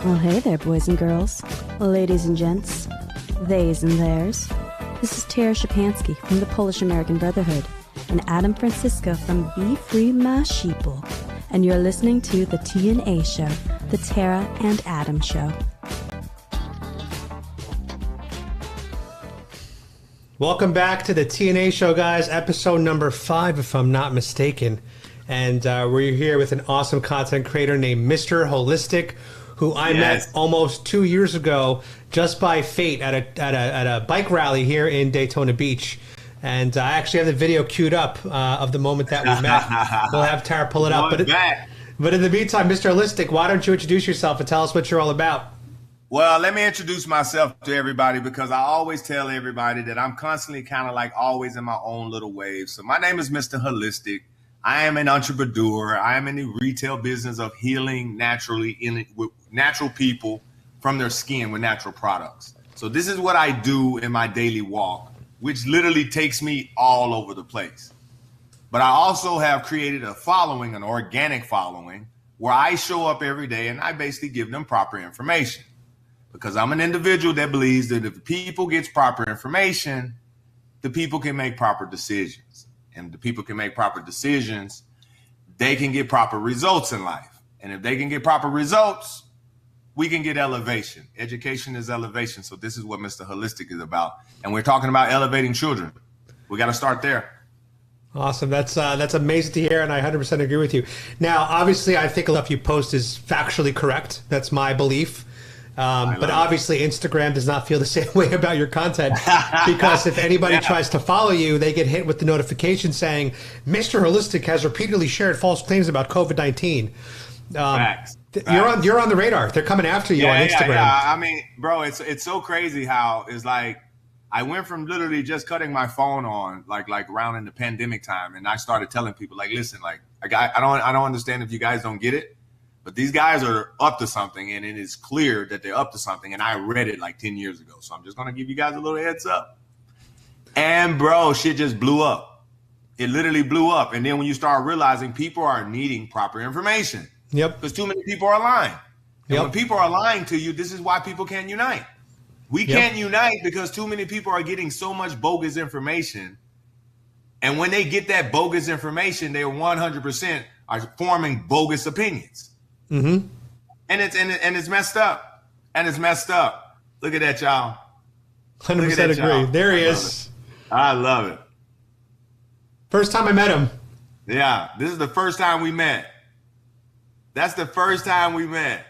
Well, hey there, boys and girls, ladies and gents, theys and theirs. This is Tara Shapansky from the Polish-American Brotherhood and Adam Francisco from Be Free My Sheeple. And you're listening to the T&A Show, the Tara and Adam Show. Welcome back to the T&A Show, guys. Episode number 5, if I'm not mistaken. And we're here with an awesome content creator named Mr. Holistic, who I met almost 2 years ago just by fate at a bike rally here in Daytona Beach. And I actually have the video queued up of the moment that we met. We'll have Tara pull it up. But in the meantime, Mr. Holistic, why don't you introduce yourself and tell us what you're all about? Well, let me introduce myself to everybody because I always tell everybody that I'm constantly kind of like always in my own little wave. So my name is Mr. Holistic. I am an entrepreneur. I am in the retail business of healing naturally with natural people from their skin with natural products. So this is what I do in my daily walk, which literally takes me all over the place. But I also have created a following, an organic following, where I show up every day and I basically give them proper information. Because I'm an individual that believes that if people get proper information, the people can make proper decisions. And the people can make proper decisions, they can get proper results in life. And if they can get proper results, we can get elevation. Education is elevation. So this is what Mr. Holistic is about. And we're talking about elevating children. We got to start there. Awesome. That's amazing to hear, and I 100% agree with you. Now, obviously, I think a lot of you post is factually correct. That's my belief. But obviously, Instagram does not feel the same way about your content because if anybody tries to follow you, they get hit with the notification saying, Mr. Holistic has repeatedly shared false claims about COVID-19. Facts. You're on the radar. They're coming after you on Instagram. Yeah. I mean, bro, it's so crazy how it's like I went from literally just cutting my phone on like around in the pandemic time, and I started telling people like, listen, like I don't understand if you guys don't get it. But these guys are up to something, and it is clear that they're up to something. And I read it like 10 years ago. So I'm just going to give you guys a little heads up. And, bro, shit just blew up. It literally blew up. And then when you start realizing people are needing proper information. Yep. Because too many people are lying. And when people are lying to you, this is why people can't unite. We can't unite because too many people are getting so much bogus information. And when they get that bogus information, they 100% are forming bogus opinions. Mm-hmm. And it's messed up. And it's messed up. Look at that, y'all. 100% agree. Y'all. There he is. I love it. First time I met him. Yeah, this is the first time we met. That's the first time we met.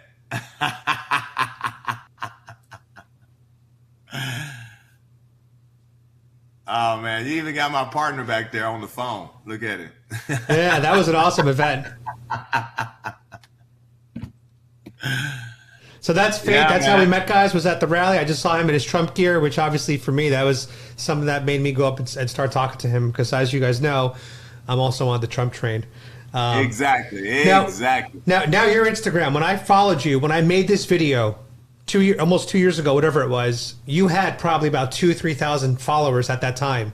Oh, man. You even got my partner back there on the phone. Look at it. Yeah, that was an awesome event. So that's fate. That's how we met, guys, was at the rally. I just saw him in his Trump gear, which obviously for me, that was something that made me go up and start talking to him because as you guys know, I'm also on the Trump train. Exactly. Now your Instagram, when I followed you, when I made this video almost 2 years ago, whatever it was, you had probably about 3,000 followers at that time.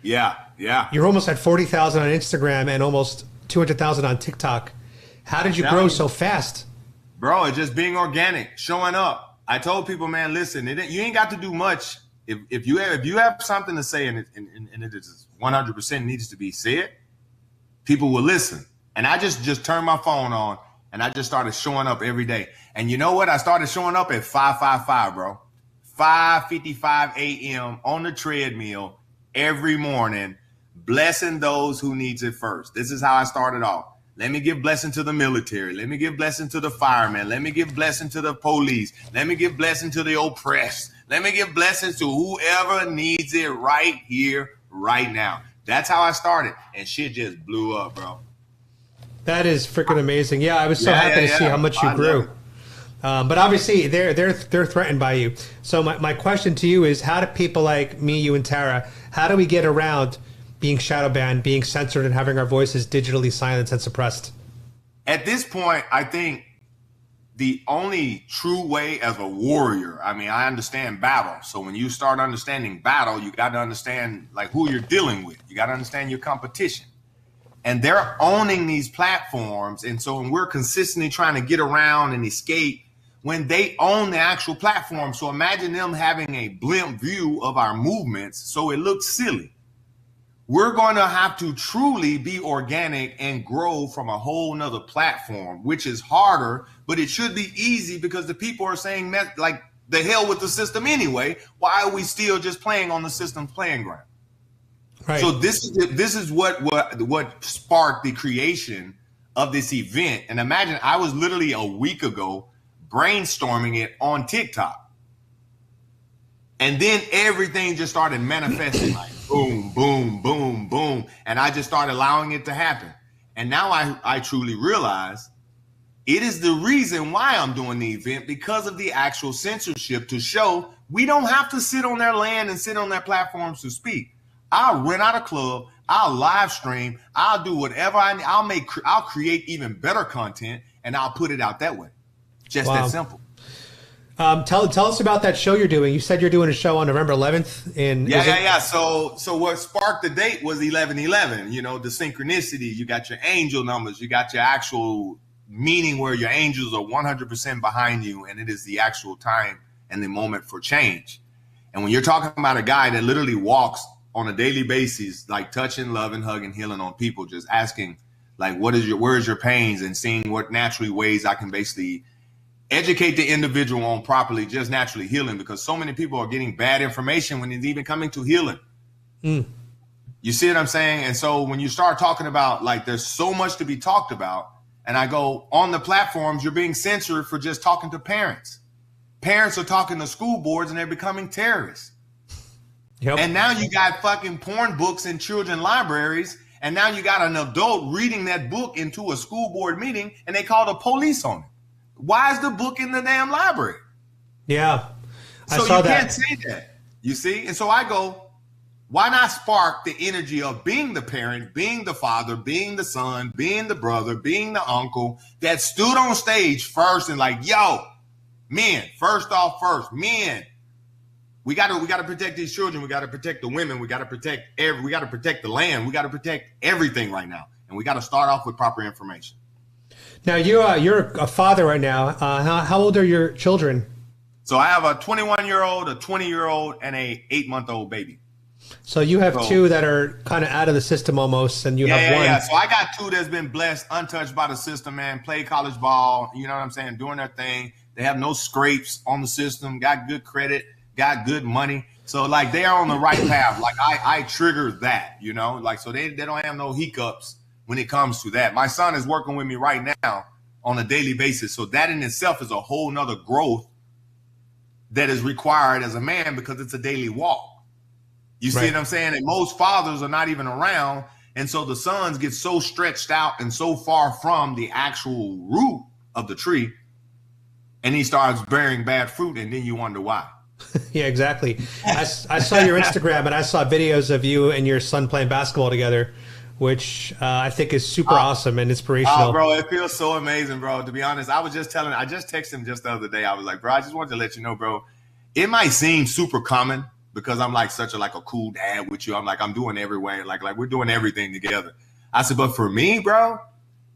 Yeah. You're almost at 40,000 on Instagram and almost 200,000 on TikTok. How did you grow so fast? Bro, it's just being organic, showing up. I told people, man, listen, you ain't got to do much. If you have something to say and it is 100% needs to be said, people will listen. And I just turned my phone on and I just started showing up every day. And you know what? I started showing up at 5:55, bro. 5:55 a.m. on the treadmill every morning, blessing those who needs it first. This is how I started off. Let me give blessing to the military. Let me give blessing to the firemen. Let me give blessing to the police. Let me give blessing to the oppressed. Let me give blessings to whoever needs it right here, right now. That's how I started. And shit just blew up, bro. That is freaking amazing. Yeah, I was so happy to see how much you grew. But obviously, they're threatened by you. So my question to you is, how do people like me, you, and Tara, how do we get around being shadow banned, being censored, and having our voices digitally silenced and suppressed? At this point, I think the only true way as a warrior, I mean, I understand battle. So when you start understanding battle, you got to understand like who you're dealing with. You got to understand your competition. and they're owning these platforms. And so when we're consistently trying to get around and escape, when they own the actual platform. So imagine them having a blimp view of our movements, so it looks silly. We're going to have to truly be organic and grow from a whole nother platform, which is harder, but it should be easy because the people are saying, like, the hell with the system anyway. Why are we still just playing on the system's playing ground? Right. So this is what sparked the creation of this event. And imagine, I was literally a week ago brainstorming it on TikTok. And then everything just started manifesting, like boom, boom, boom, boom. And I just started allowing it to happen. And now I truly realize it is the reason why I'm doing the event, because of the actual censorship, to show we don't have to sit on their land and sit on their platforms to speak. I'll rent out a club, I'll live stream, I'll do whatever I need. I'll create even better content, and I'll put it out that way. Just that simple. Tell us about that show you're doing. You said you're doing a show on November 11th. Yeah. So what sparked the date was 11/11. You know, the synchronicity. You got your angel numbers. You got your actual meaning where your angels are 100% behind you, and it is the actual time and the moment for change. And when you're talking about a guy that literally walks on a daily basis, like touching, loving, hugging, healing on people, just asking, like, where's your pains, and seeing what naturally ways I can basically educate the individual on properly just naturally healing, because so many people are getting bad information when it's even coming to healing. You see what I'm saying? And so when you start talking about, like, there's so much to be talked about, and I go, on the platforms, you're being censored for just talking to parents. Parents are talking to school boards, and they're becoming terrorists. Yep. And now you got fucking porn books in children libraries, and now you got an adult reading that book into a school board meeting, and they call the police on it. Why is the book in the damn library? Yeah. So you can't say that, you see? And so I go, why not spark the energy of being the parent, being the father, being the son, being the brother, being the uncle that stood on stage first and like, yo, men, first, men, we got to protect these children. We got to protect the women. We got to protect the land. We got to protect everything right now. And we got to start off with proper information. Now, you're a father right now. How old are your children? So I have a 21-year-old, a 20-year-old, and a 8-month-old baby. So you have two that are kind of out of the system almost, and you have one. Yeah. So I got two that's been blessed, untouched by the system, man. Play college ball, you know what I'm saying, doing their thing. They have no scrapes on the system, got good credit, got good money. So, like, they are on the right path. Like, I trigger that, you know. Like, so they don't have no hiccups when it comes to that. My son is working with me right now on a daily basis. So that in itself is a whole nother growth that is required as a man, because it's a daily walk. You see what I'm saying? And most fathers are not even around. And so the sons get so stretched out and so far from the actual root of the tree, and he starts bearing bad fruit, and then you wonder why. Yeah, exactly. I saw your Instagram, and I saw videos of you and your son playing basketball together, which I think is super awesome and inspirational. Oh, bro, it feels so amazing, bro. To be honest, I just texted him just the other day. I was like, bro, I just wanted to let you know, bro, it might seem super common because I'm like such a cool dad with you. I'm like, I'm doing everywhere. Like we're doing everything together. I said, but for me, bro,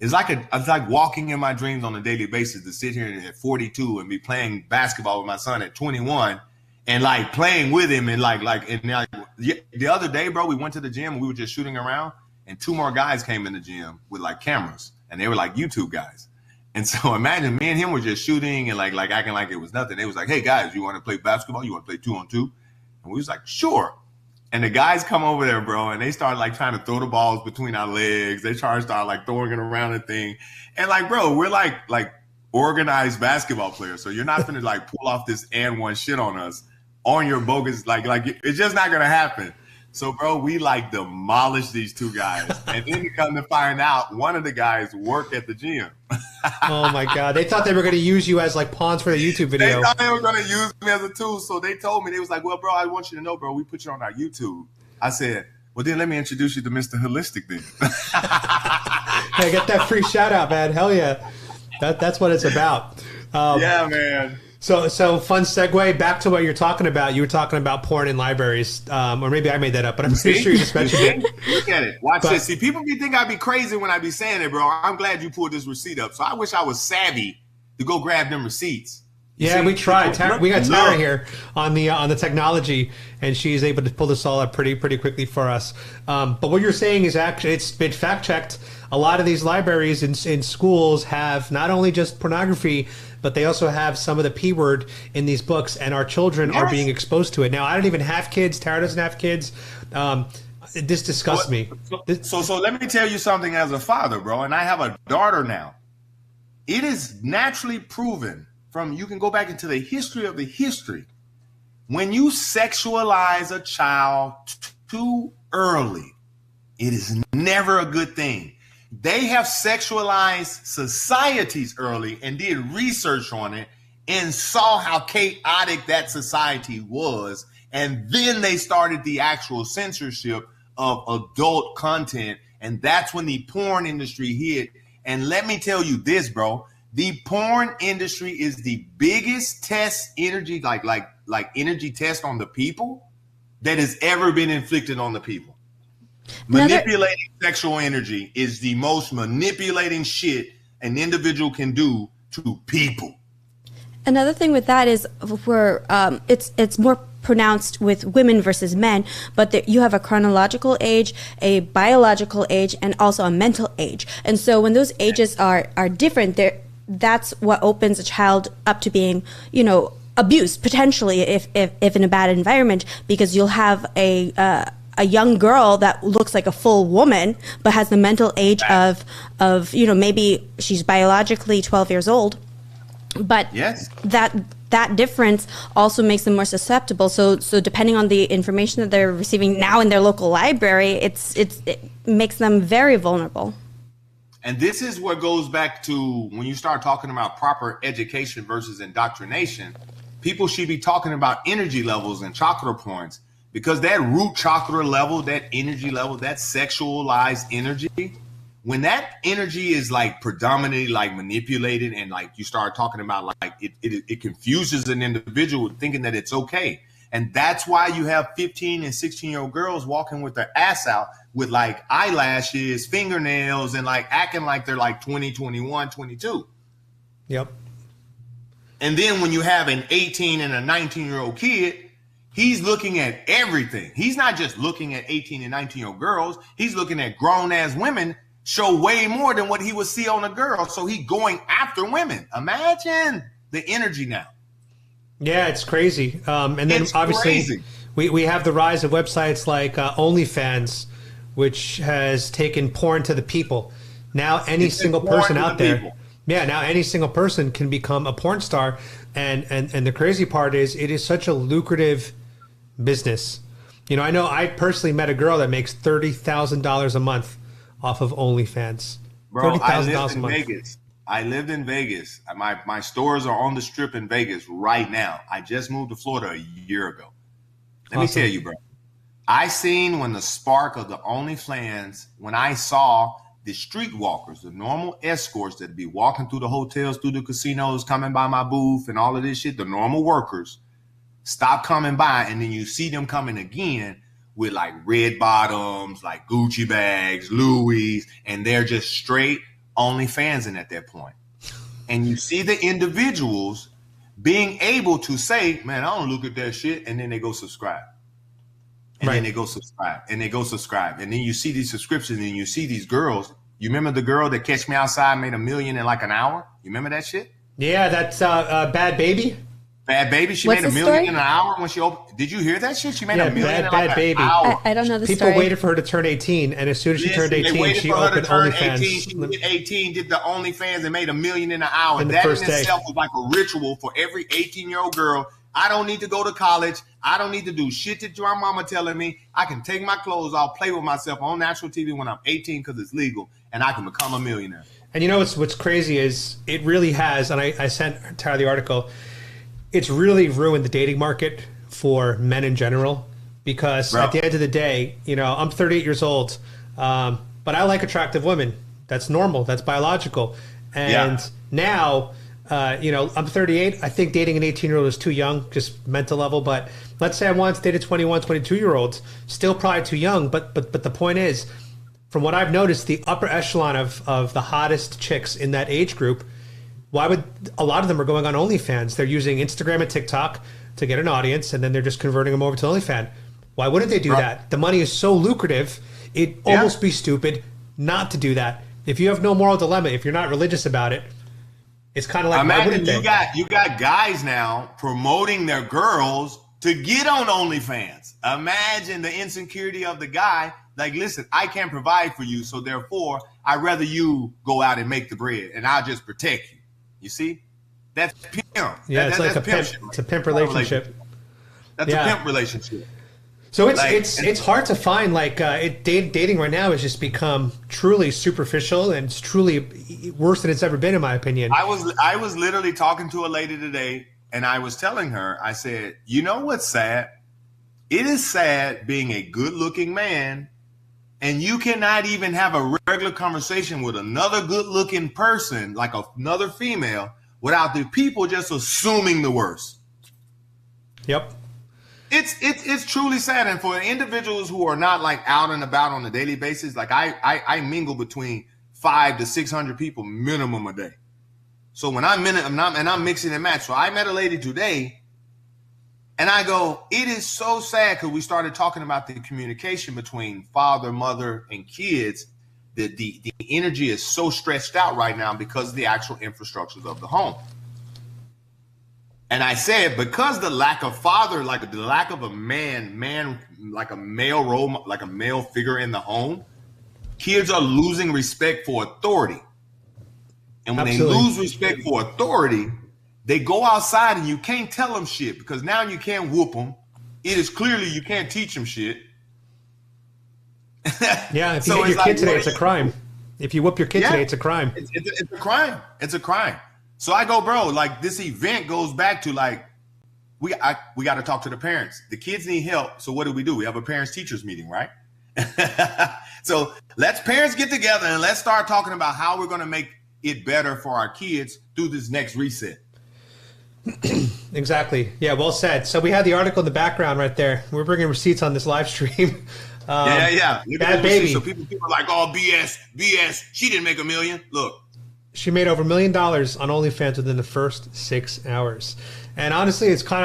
it's like walking in my dreams on a daily basis, to sit here at 42 and be playing basketball with my son at 21 and like playing with him. And the other day, bro, we went to the gym and we were just shooting around, and two more guys came in the gym with like cameras, and they were like YouTube guys. And so imagine me and him were just shooting and like acting like it was nothing. They was like, hey guys, you want to play basketball? You want to play 2-on-2? And we was like, sure. And the guys come over there, bro, and they start like trying to throw the balls between our legs. They start like throwing it around the thing. And like, bro, we're like organized basketball players. So you're not gonna like pull off this and one shit on us on your bogus, like it's just not gonna happen. So, bro, we like demolished these two guys. And then you come to find out one of the guys worked at the gym. Oh my God. They thought they were going to use you as like pawns for the YouTube video. They thought they were going to use me as a tool. So they told me, they was like, well, bro, I want you to know, bro, we put you on our YouTube. I said, well, then let me introduce you to Mr. Holistic then. Hey, get that free shout out, man. Hell yeah. That's what it's about. Yeah, man. So fun segue back to what you're talking about. You were talking about porn in libraries, or maybe I made that up, but I'm pretty sure you just mentioned it. Look at it. Watch this. See, people think I be crazy when I be saying it, bro. I'm glad you pulled this receipt up. So I wish I was savvy to go grab them receipts. Yeah, we tried. We got Tara here on the technology, and she's able to pull this all up pretty quickly for us. But what you're saying is actually it's been fact checked. A lot of these libraries in schools have not only just pornography, but they also have some of the P word in these books, and our children are being exposed to it. Now, I don't even have kids. Tara doesn't have kids. This disgusts me. So let me tell you something as a father, bro, and I have a daughter now. It is naturally proven. You can go back into the history of the history. When you sexualize a child too early, it is never a good thing. They have sexualized societies early and did research on it and saw how chaotic that society was. And then they started the actual censorship of adult content. And that's when the porn industry hit. And let me tell you this, bro. The porn industry is the biggest test energy, like energy test on the people that has ever been inflicted on the people. Manipulating sexual energy is the most manipulating shit an individual can do to people. Another thing with that is it's more pronounced with women versus men, but you have a chronological age, a biological age, and also a mental age. And so when those ages are different, that's what opens a child up to being, abused potentially if in a bad environment, because you'll have a young girl that looks like a full woman but has the mental age of maybe she's biologically 12 years old, but yes, that difference also makes them more susceptible. So depending on the information that they're receiving now in their local library, it makes them very vulnerable. And this is what goes back to when you start talking about proper education versus indoctrination. People should be talking about energy levels and chakra points, because that root chakra level, that energy level, that sexualized energy, when that energy is like predominantly like manipulated and like you start talking about like it confuses an individual thinking that it's okay. And that's why you have 15 and 16-year-old girls walking with their ass out with like eyelashes, fingernails, and like acting like they're like 20, 21, 22. Yep. And then when you have an 18 and a 19-year-old kid, he's looking at everything. He's not just looking at 18 and 19-year-old girls. He's looking at grown-ass women show way more than what he would see on a girl. So he's going after women. Imagine the energy now. Yeah, it's crazy. And then it's obviously we have the rise of websites like OnlyFans, which has taken porn to the people. Now any single person out there, now any single person can become a porn star. And the crazy part is it is such a lucrative business. I know I personally met a girl that makes $30,000 a month off of OnlyFans. Bro, I lived in Vegas. I lived in Vegas. My stores are on the strip in Vegas right now. I just moved to Florida a year ago. Let me tell you, bro. I seen when the spark of the OnlyFans, when I saw the streetwalkers, the normal escorts that be walking through the hotels, through the casinos, coming by my booth and all of this shit, the normal workers, stop coming by, and then you see them coming again with like red bottoms, like Gucci bags, Louis, and they're just straight OnlyFansing at that point. And you see the individuals being able to say, man, I don't look at that shit, and then they go subscribe. And then they go subscribe, and they go subscribe. And then you see these subscriptions, and you see these girls. You remember the girl that Catch Me Outside made $1 million in like an hour? You remember that shit? Yeah, that's Bad Baby. Bad Baby. She made $1 million in an hour when she opened. Did you hear that shit? She made $1 million in like Baby. an hour. I don't know the People story. waited for her to turn 18, and as soon as she turned 18, she opened OnlyFans. She hit 18, did the OnlyFans, and made $1 million in an hour. In the that first in itself was like a ritual for every 18-year-old girl. I don't need to go to college. I don't need to do shit that your mama telling me. I can take my clothes off, play with myself on national TV when I'm 18 because it's legal, and I can become a millionaire. And you know what's crazy is it really has, and I sent Tara the article, it's really ruined the dating market for men in general, because at the end of the day, I'm 38 years old, but I like attractive women. That's normal. That's biological. And now I'm 38. I think dating an 18-year-old is too young, just mental level. But let's say I wanted to date a 21, 22-year-old, still probably too young. But the point is, from what I've noticed, the upper echelon of the hottest chicks in that age group, why would a lot of them are going on OnlyFans? They're using Instagram and TikTok to get an audience, and then they're just converting them over to OnlyFans. Why wouldn't they do that? The money is so lucrative, it'd almost be stupid not to do that. If you have no moral dilemma, if you're not religious about it, it's kind of like, imagine you got guys now promoting their girls to get on OnlyFans. Imagine the insecurity of the guy. Like, listen, I can't provide for you, so therefore, I'd rather you go out and make the bread, and I'll just protect you. You see? That's pimp. Yeah, it's like a pimp. It's a pimp relationship. That's a pimp relationship. So it's hard to find, like, dating right now has just become truly superficial, and it's truly worse than it's ever been, in my opinion. I was literally talking to a lady today, and I was telling her, I said, you know what's sad? It is sad being a good-looking man, and you cannot even have a regular conversation with another good-looking person, like another female, without the people just assuming the worst. Yep. It's truly sad. And for individuals who are not like out and about on a daily basis, like I mingle between 500 to 600 people minimum a day. So when I'm mixing and match. So I met a lady today, and I go, it is so sad, because we started talking about the communication between father, mother, and kids. That the energy is so stretched out right now because of the actual infrastructures of the home. And I said, because the lack of father, like the lack of a man, like a male role, like a male figure in the home, kids are losing respect for authority. And when they lose respect for authority, they go outside and you can't tell them shit, because now you can't whoop them. It is clearly you can't teach them shit. Yeah, if you hit your kid today, it's a crime. If you whoop your kid today, it's a crime. It's a crime. It's a crime. So I go, bro, like, this event goes back to, like, we got to talk to the parents. The kids need help. So what do? We have a parents-teachers meeting, right? So let's parents get together and let's start talking about how we're going to make it better for our kids through this next reset. Exactly. Yeah, well said. So we had the article in the background right there. We're bringing receipts on this live stream. Yeah. Look at that baby. So people are like, oh, BS. She didn't make $1 million. Look. She made over $1 million on OnlyFans within the first 6 hours. And honestly, it's kind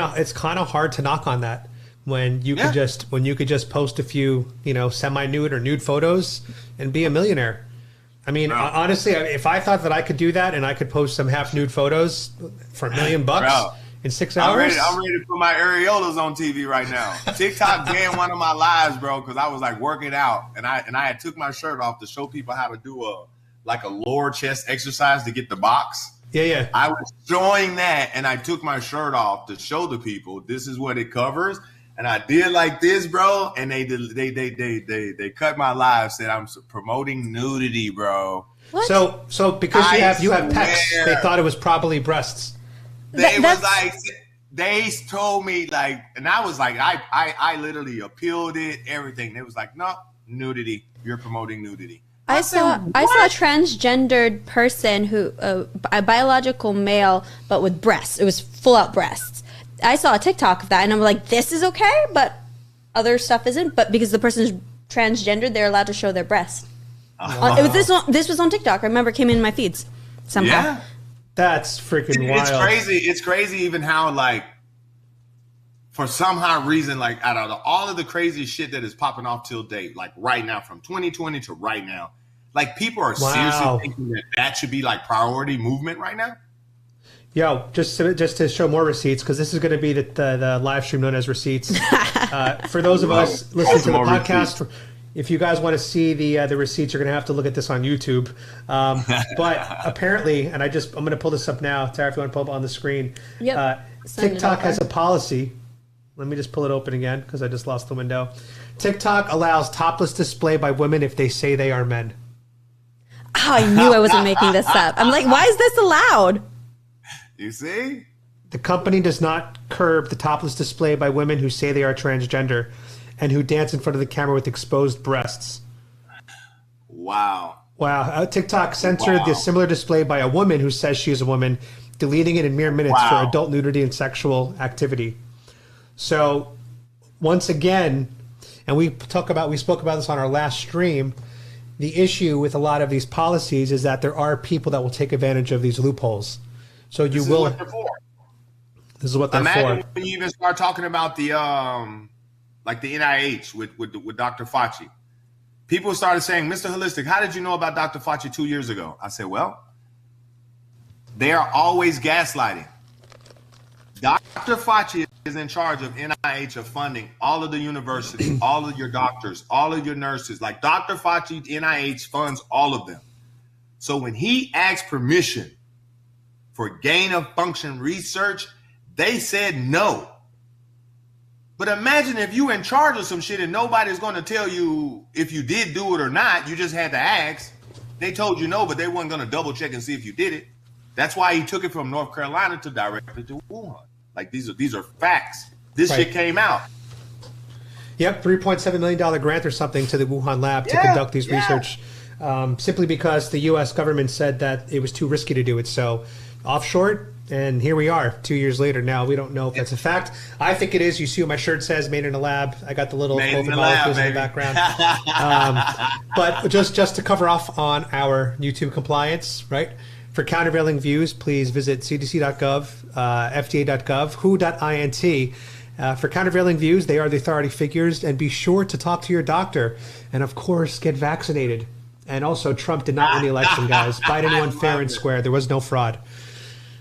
of hard to knock on that when you could just post a few, semi-nude or nude photos and be a millionaire. I mean, honestly, if I thought that I could do that and I could post some half-nude photos for $1 million in 6 hours, I'm ready to put my areolas on TV right now. TikTok banned one of my lives, bro, because I was like working out and I had took my shirt off to show people how to do a lower chest exercise to get the box. Yeah. I was showing that, and I took my shirt off to show the people this is what it covers. And I did like this, bro, and they cut my live, said I'm promoting nudity, bro. What? So because you have pecs, they thought it was probably breasts. They told me, like, and I was like, I literally appealed it, everything. They was like, no, nudity. You're promoting nudity. I saw a transgendered person who a biological male, but with breasts. It was full out breasts. I saw a TikTok of that, and I'm like, this is okay, but other stuff isn't. But because the person is transgendered, they're allowed to show their breasts. It was this was on TikTok. I remember it came in my feeds somehow. Yeah. That's freaking wild. It's crazy. It's crazy even how, like, for somehow reason, like, out of all of the crazy shit that is popping off till date, like right now, from 2020 to right now, like, people are seriously thinking that should be like priority movement right now. Yo, just to show more receipts, because this is going to be the live stream known as receipts. For those of us listening to the podcast, if you guys want to see the receipts, you're going to have to look at this on YouTube. But apparently, and I'm going to pull this up now. Tara, if you want to pull it up on the screen. Yep. TikTok has a policy. Let me just pull it open again because I just lost the window. TikTok allows topless display by women if they say they are men. Oh, I knew I wasn't making this up. I'm like, why is this allowed? You see? The company does not curb the topless display by women who say they are transgender and who dance in front of the camera with exposed breasts. Wow. TikTok censored the similar display by a woman who says she is a woman, deleting it in mere minutes Wow. for adult nudity and sexual activity. So once again, and we spoke about this on our last stream, the issue with a lot of these policies is that there are people that will take advantage of these loopholes. So you will. This is what they're Imagine for. when you even start talking about the like the NIH with Dr. Fauci. People started saying, Mr. Holistic, how did you know about Dr. Fauci 2 years ago? I said, well, they are always gaslighting. Dr. Fauci is in charge of NIH, of funding all of the universities, all of your doctors, all of your nurses. Like Dr. Fauci, NIH funds all of them. So when he asked permission for gain of function research, they said no. But imagine if you in charge of some shit and nobody's going to tell you if you did do it or not. You just had to ask. They told you no, but they weren't going to double check and see if you did it. That's why he took it from North Carolina to directly to Wuhan. Like these are facts. This shit came out. Yep, $3.7 million grant or something to the Wuhan lab to conduct these research, simply because the U.S. government said that it was too risky to do it. So offshore, and here we are 2 years later. Now we don't know if that's a fact. I think it is. You see what my shirt says, made in a lab. I got the little COVID molecules in the background. But just to cover off on our YouTube compliance, right? For countervailing views, please visit cdc.gov, fda.gov, who.int. For countervailing views, they are the authority figures, and be sure to talk to your doctor. And of course, get vaccinated. And also, Trump did not win the election, guys. Biden won fair and square. There was no fraud.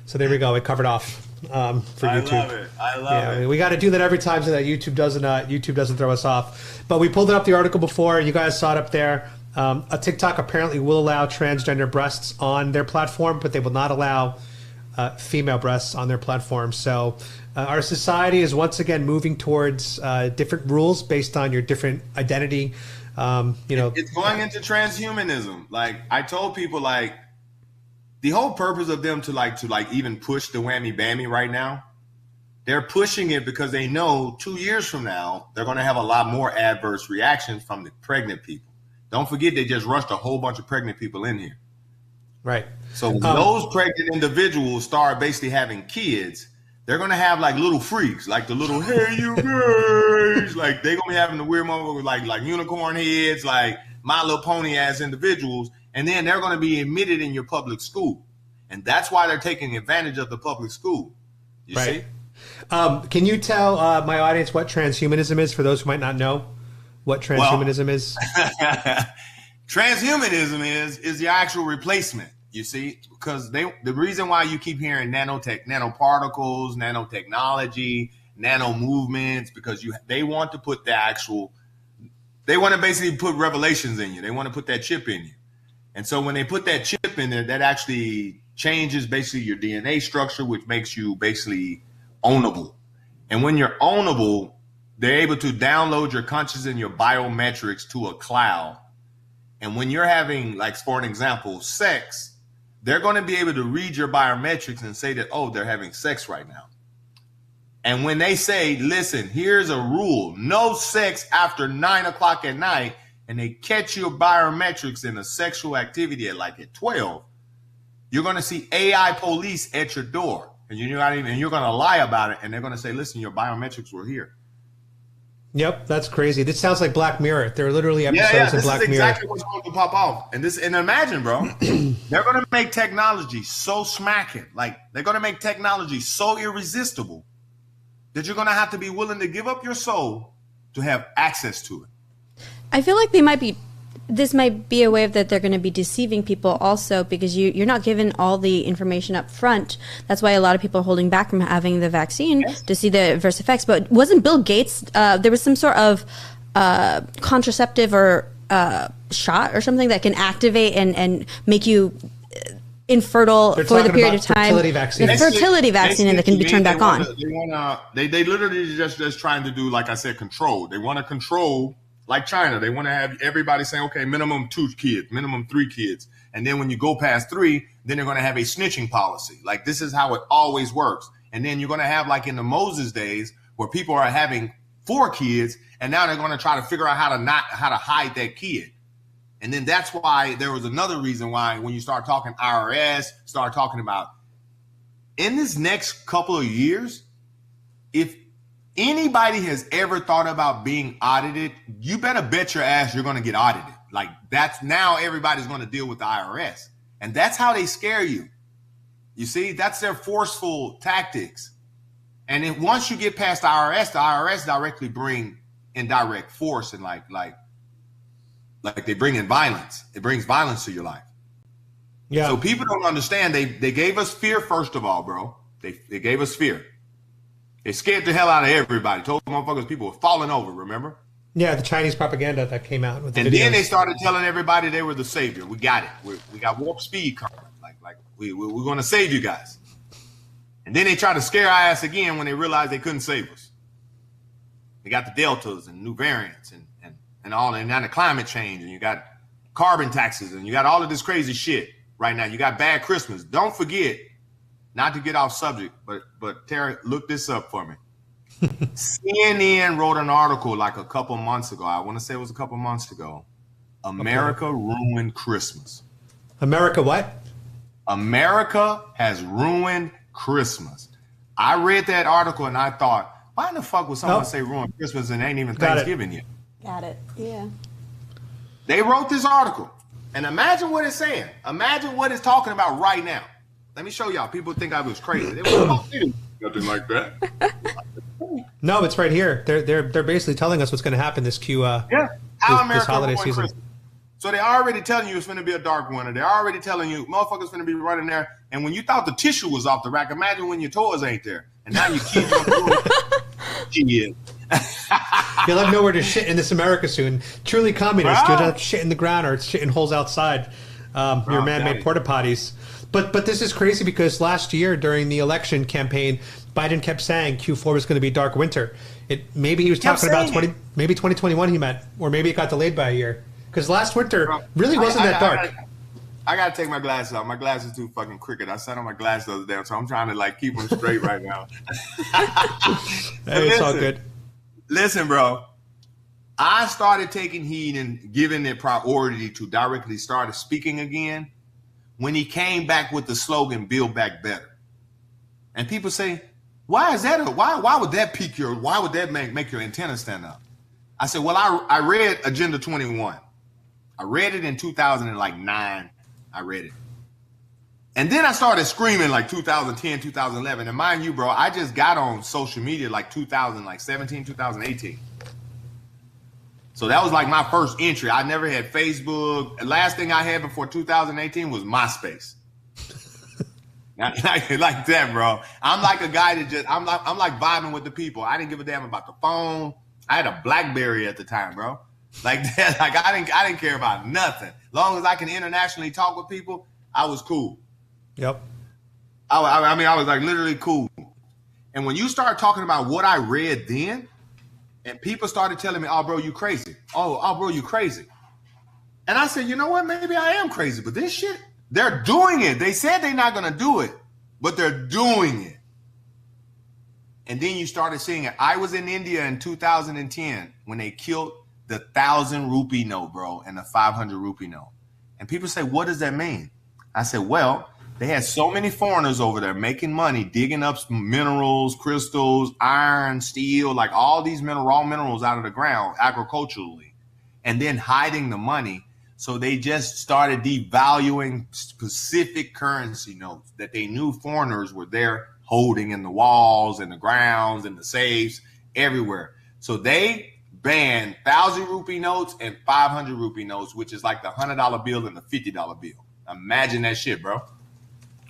So there we go. It covered off for YouTube. I love it. We got to do that every time so that YouTube doesn't throw us off. But we pulled it up the article before. You guys saw it up there. A TikTok apparently will allow transgender breasts on their platform, but they will not allow female breasts on their platform. So our society is once again moving towards different rules based on your different identity. It's going into transhumanism. Like I told people, like the whole purpose of them to even push the whammy bammy right now, they're pushing it because they know 2 years from now they're going to have a lot more adverse reactions from the pregnant people. Don't forget they just rushed a whole bunch of pregnant people in here. Right. So when those pregnant individuals start basically having kids, they're going to have like little freaks, like the little, hey, you guys, like they're going to be having the weird moment with like unicorn heads, like My Little Pony ass individuals. And then they're going to be admitted in your public school. And that's why they're taking advantage of the public school. You see? Can you tell my audience what transhumanism is for those who might not know what transhumanism is? Transhumanism is the actual replacement, you see, because the reason why you keep hearing nanoparticles, nanotechnology, nano movements, because they want to put they want to basically put revelations in you. They want to put that chip in you. And so when they put that chip in there, that actually changes basically your DNA structure, which makes you basically ownable. And when you're ownable, they're able to download your conscious and your biometrics to a cloud. And when you're having, like, for an example, sex, they're going to be able to read your biometrics and say that, oh, they're having sex right now. And when they say, listen, here's a rule, no sex after 9 o'clock at night, and they catch your biometrics in a sexual activity at 12, you're going to see AI police at your door. And you're going to lie about it. And they're going to say, listen, your biometrics were here. Yep, that's crazy. This sounds like Black Mirror. There are literally episodes of Black Mirror. This is exactly what's going to pop off. And imagine, bro, they're going to make technology so smacking. Like, they're going to make technology so irresistible that you're going to have to be willing to give up your soul to have access to it. I feel like this might be a way that they're going to be deceiving people also, because you're not given all the information up front. That's why a lot of people are holding back from having the vaccine to see the adverse effects. But wasn't Bill Gates, there was some sort of contraceptive or shot or something that can activate and make you infertile for the period of time. Fertility vaccine. The fertility vaccine, and that can be turned back on. They literally just trying to do, like I said, control. They want to control. Like China, they want to have everybody saying, okay, minimum 2 kids, minimum 3 kids. And then when you go past 3, then they're going to have a snitching policy. Like, this is how it always works. And then you're going to have, like in the Moses days, where people are having 4 kids, and now they're going to try to figure out how to hide that kid. And then that's why there was another reason why when you start talking IRS, start talking about in this next couple of years, if anybody has ever thought about being audited, you better bet your ass you're going to get audited. Like that's now everybody's going to deal with the IRS. And that's how they scare you. You see, that's their forceful tactics. And then once you get past the IRS directly bring indirect force and like they bring in violence. It brings violence to your life. Yeah. So people don't understand. They gave us fear first of all, bro. They gave us fear. They scared the hell out of everybody. Told motherfuckers people were falling over. Remember? Yeah, the Chinese propaganda that came out with the and videos. Then they started telling everybody they were the savior. We got it. We got warp speed coming. Like we're going to save you guys. And then they tried to scare our ass again when they realized they couldn't save us. They got the deltas and new variants and all, and now the climate change, and you got carbon taxes, and you got all of this crazy shit right now. You got bad Christmas. Don't forget, not to get off subject, but Terry, look this up for me. CNN wrote an article like a couple months ago. I want to say it was a couple months ago. America ruined Christmas. America what? America has ruined Christmas. I read that article and I thought, why in the fuck would someone say ruin Christmas and ain't even Thanksgiving yet? Got it. Yeah. They wrote this article. And imagine what it's saying. Imagine what it's talking about right now. Let me show y'all. People think I was crazy. They were nothing like that. No, it's right here. They're basically telling us what's going to happen this this holiday season. Christmas. So they're already telling you it's going to be a dark winter. They're already telling you motherfuckers going to be running there. And when you thought the tissue was off the rack, imagine when your toys ain't there. And now your kids are doing You'll have nowhere to shit in this America soon. Truly communist. You'll have shit in the ground or shit in holes outside your man-made porta potties. But this is crazy because last year during the election campaign, Biden kept saying Q4 was going to be dark winter. Maybe he was talking about 2021 he meant, or maybe it got delayed by a year. Because last winter really wasn't that dark. I got to take my glasses off. My glasses too fucking crooked. I sat on my glasses the other day, so I'm trying to like keep them straight right now. Hey, it's all good. Listen, bro. I started taking heed and giving it priority to directly start speaking again when he came back with the slogan "Build Back Better." And people say, "Why is that? Why would that pique your? Why would that make your antenna stand up?" I said, "Well, I read Agenda 21. I read it in 2009. I read it. And then I started screaming like 2010, 2011. And mind you, bro, I just got on social media like 2017, 2018. So that was like my first entry. I never had Facebook. The last thing I had before 2018 was MySpace. Not like that, bro. I'm like a guy that I'm like vibing with the people. I didn't give a damn about the phone. I had a BlackBerry at the time, bro. Like that, like I didn't care about nothing. Long as I can internationally talk with people, I was cool. Yep. I mean, I was like literally cool. And when you start talking about what I read then, and people started telling me, "Oh, bro, you crazy. Oh, bro, you crazy." And I said, you know what? Maybe I am crazy, but this shit, they're doing it. They said they're not gonna do it, but they're doing it. And then you started seeing it. I was in India in 2010 when they killed the 1,000 rupee note, bro, and the 500 rupee note. And people say, what does that mean? I said, well, they had so many foreigners over there making money, digging up minerals, crystals, iron, steel, like all these raw minerals out of the ground agriculturally, and then hiding the money. So they just started devaluing specific currency notes that they knew foreigners were there holding in the walls and the grounds and the safes everywhere. So they banned 1,000 rupee notes and 500 rupee notes, which is like the $100 bill and the $50 bill. Imagine that shit, bro.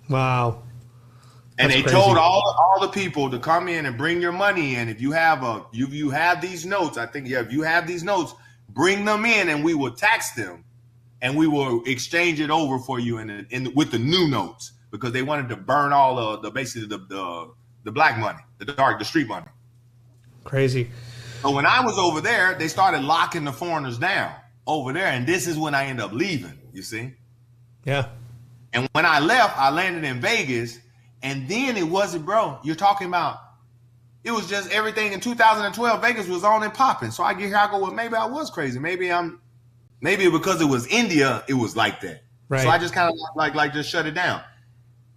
Wow. And they told all the people to come in and bring your money in. If you have you have these notes, I think, if you have these notes, bring them in and we will tax them and we will exchange it over for you with the new notes, because they wanted to burn all of the black money, the street money. Crazy. So when I was over there, they started locking the foreigners down over there. And this is when I ended up leaving, you see? Yeah. And when I left, I landed in Vegas. And then it wasn't, bro, you're talking about, it was just everything in 2012, Vegas was on and popping. So I get here, I go, well, maybe I was crazy. Maybe because it was India, it was like that. Right. So I just kind of like just shut it down.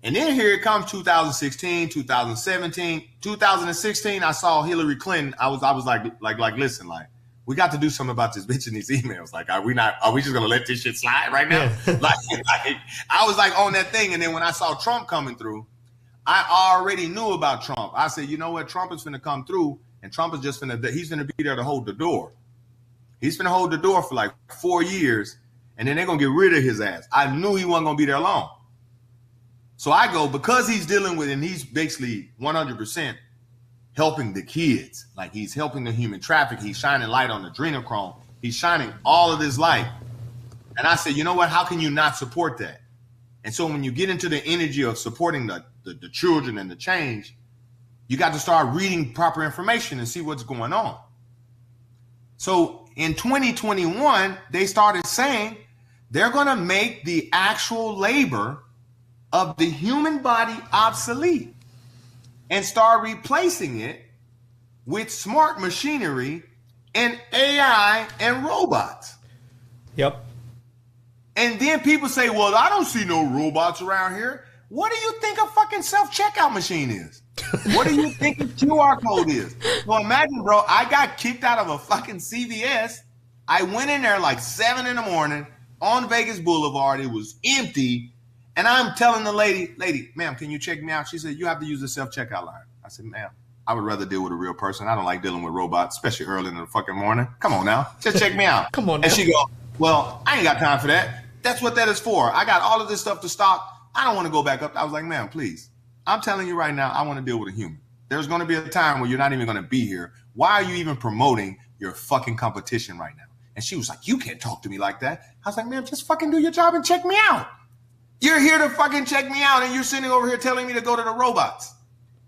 And then here it comes 2016, 2017, 2016. I saw Hillary Clinton. I was like, listen, like, we got to do something about this bitch in these emails. Like, are we just gonna let this shit slide right now? Yeah. like, I was like on that thing. And then when I saw Trump coming through, I already knew about Trump. I said, you know what? Trump is gonna come through, and Trump is just he's gonna be there to hold the door. He's gonna hold the door for like 4 years, and then they're gonna get rid of his ass. I knew he wasn't gonna be there long. So I go, because he's dealing with, and he's basically 100% helping the kids. Like, he's helping the human traffic. He's shining light on adrenochrome. He's shining all of this light. And I said, you know what? How can you not support that? And so when you get into the energy of supporting the children and the change, you got to start reading proper information and see what's going on. So in 2021, they started saying they're going to make the actual labor of the human body obsolete and start replacing it with smart machinery and AI and robots. Yep. And then people say, well, I don't see no robots around here. What do you think a fucking self-checkout machine is? What do you think a QR code is? Well, imagine, bro, I got kicked out of a fucking CVS. I went in there like 7 a.m. on Vegas Boulevard. It was empty. And I'm telling the lady, ma'am, can you check me out? She said, you have to use the self-checkout line. I said, ma'am, I would rather deal with a real person. I don't like dealing with robots, especially early in the fucking morning. Come on now. Just check me out. Come on now. And she goes, well, I ain't got time for that. That's what that is for. I got all of this stuff to stock. I don't want to go back up. I was like, ma'am, please. I'm telling you right now, I want to deal with a human. There's going to be a time where you're not even going to be here. Why are you even promoting your fucking competition right now? And she was like, you can't talk to me like that. I was like, ma'am, just fucking do your job and check me out. You're here to fucking check me out, and you're sitting over here telling me to go to the robots.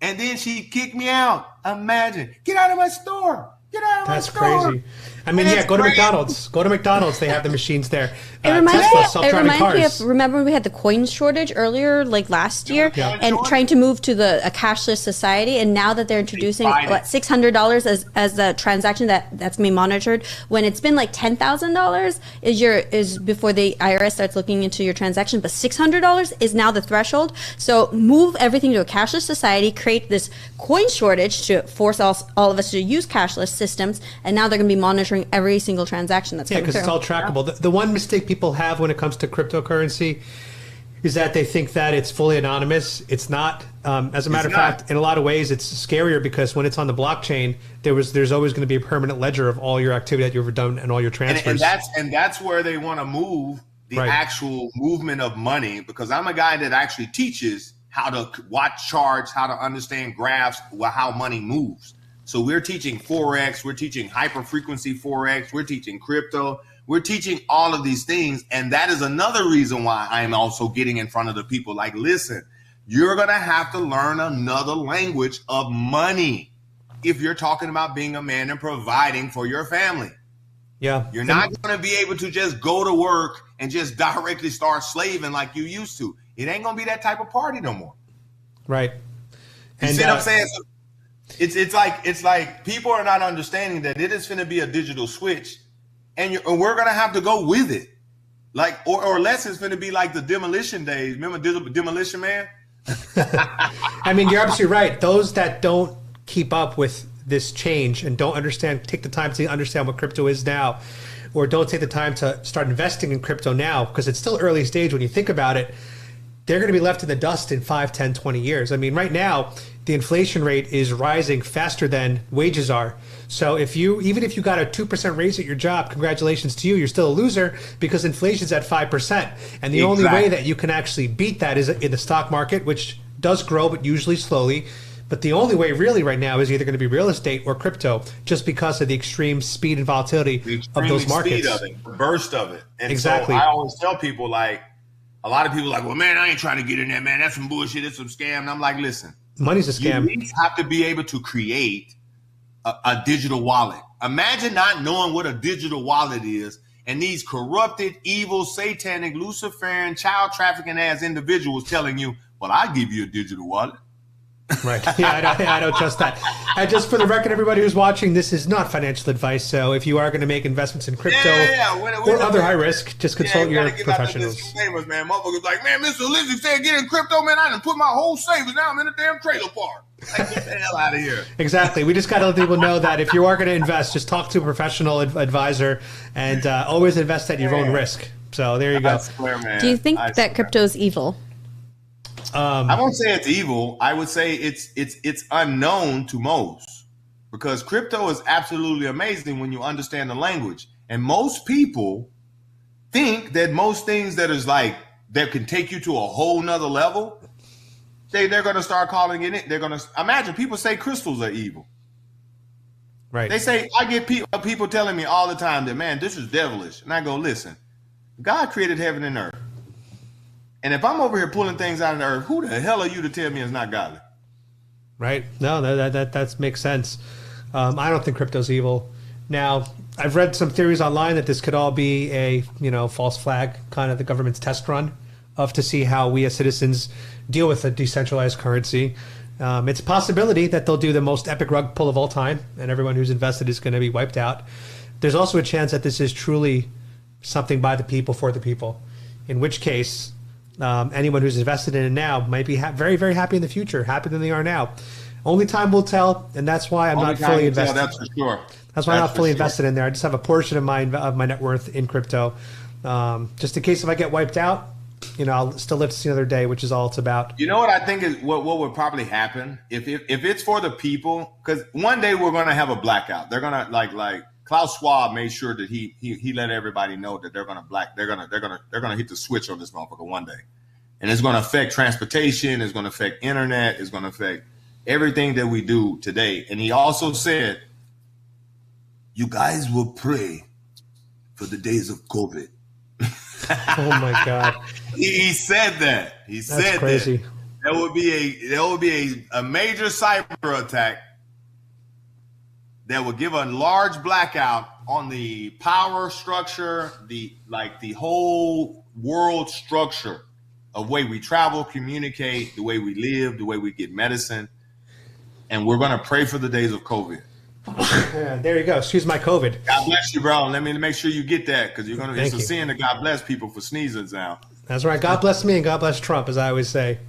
And then she kicked me out. Imagine. Get out of my store. Get out of my store. That's crazy. I mean, yeah, go to McDonald's. Go to McDonald's. They have the machines there. It reminds self-driving me of, remember we had the coin shortage earlier, like last year, and trying to move to a cashless society. And now that they're introducing $600 as the transaction that's going to be monitored, when it's been like $10,000 is before the IRS starts looking into your transaction, but $600 is now the threshold. So move everything to a cashless society, create this coin shortage to force all of us to use cashless systems, and now they're going to be monitoring every single transaction that's coming through. Yeah, because it's all trackable. The one mistake people have when it comes to cryptocurrency is that they think that it's fully anonymous. It's not. As a matter of fact, in a lot of ways, it's scarier because when it's on the blockchain, there's always going to be a permanent ledger of all your activity that you've ever done and all your transfers. And that's where they want to move the actual movement of money, because I'm a guy that actually teaches how to watch charts, how to understand graphs, how money moves. So we're teaching Forex, we're teaching hyper-frequency Forex, we're teaching crypto, we're teaching all of these things. And that is another reason why I'm also getting in front of the people like, listen, you're going to have to learn another language of money if you're talking about being a man and providing for your family. Yeah. You're not going to be able to just go to work and just directly start slaving like you used to. It ain't going to be that type of party no more. Right. You see what I'm saying? So, it's like people are not understanding that it is going to be a digital switch, and we're going to have to go with it. Like, or less it's going to be like the demolition days. Remember Demolition Man? I mean, you're absolutely right. Those that don't keep up with this change and don't take the time to understand what crypto is now, or don't take the time to start investing in crypto now, because it's still early stage when you think about it, they're going to be left in the dust in 5, 10, 20 years. I mean, right now, the inflation rate is rising faster than wages are. So even if you got a 2% raise at your job, congratulations to you. You're still a loser because inflation's at 5%. And the only way that you can actually beat that is in the stock market, which does grow, but usually slowly. But the only way really right now is either going to be real estate or crypto, just because of the extreme speed and volatility of those markets. Speed of it, the burst of it. And exactly. So I always tell people, like, a lot of people are like, well, man, I ain't trying to get in there, man. That's some bullshit. It's some scam. And I'm like, listen. Money's a scam. You have to be able to create a digital wallet. Imagine not knowing what a digital wallet is, and these corrupted, evil, satanic, Luciferian, child trafficking ass individuals telling you, well, I'll give you a digital wallet. Right. Yeah, I don't trust that. And just for the record, everybody who's watching, this is not financial advice. So if you are going to make investments in crypto or other high risk, just consult your professionals. Famous, man. Motherfuckers like, man, Mr. Holistic said get in crypto, man. I done put my whole savings. Now I'm in a damn trailer park. Like, get the hell out of here. Exactly. We just got to let people know that if you are going to invest, just talk to a professional advisor and always invest at your own risk. So there you go. I swear, man. Do you think that crypto is evil? I won't say it's evil. I would say it's unknown to most, because crypto is absolutely amazing when you understand the language. And most people think that most things that is like that can take you to a whole nother level, they're going to start calling it. They're going to imagine people say crystals are evil. Right. They say, I get people telling me all the time that, man, this is devilish. And I go, listen, God created heaven and earth. And if I'm over here pulling things out of the earth, who the hell are you to tell me it's not godly? Right. No, that makes sense. I don't think crypto's evil. Now, I've read some theories online that this could all be a false flag, kind of the government's test run to see how we as citizens deal with a decentralized currency. It's a possibility that they'll do the most epic rug pull of all time, and everyone who's invested is going to be wiped out. There's also a chance that this is truly something by the people for the people, in which case anyone who's invested in it now might be very, very happy in the future, happier than they are now. Only time will tell, and that's why I'm not fully invested. That's for sure. That's why I'm not fully invested in there. I just have a portion of my net worth in crypto, just in case if I get wiped out, I'll still live to see another day, which is all it's about. You know what I think is what would probably happen if it's for the people, because one day we're going to have a blackout. They're going to like Klaus Schwab made sure that he let everybody know that they're going to hit the switch on this motherfucker one day, and it's going to affect transportation. It's going to affect internet. It's going to affect everything that we do today. And he also said, "You guys will pray for the days of COVID." Oh my God! He said that. He That's said crazy. that there will be a major cyber attack that will give a large blackout on the power structure, the whole world structure of the way we travel, communicate, the way we live, the way we get medicine. And we're going to pray for the days of COVID. Yeah, there you go. Excuse my COVID. God bless you, bro. Let me make sure you get that, because you're going to. It's a sin to God bless people for sneezing now. That's right. God bless me and God bless Trump, as I always say.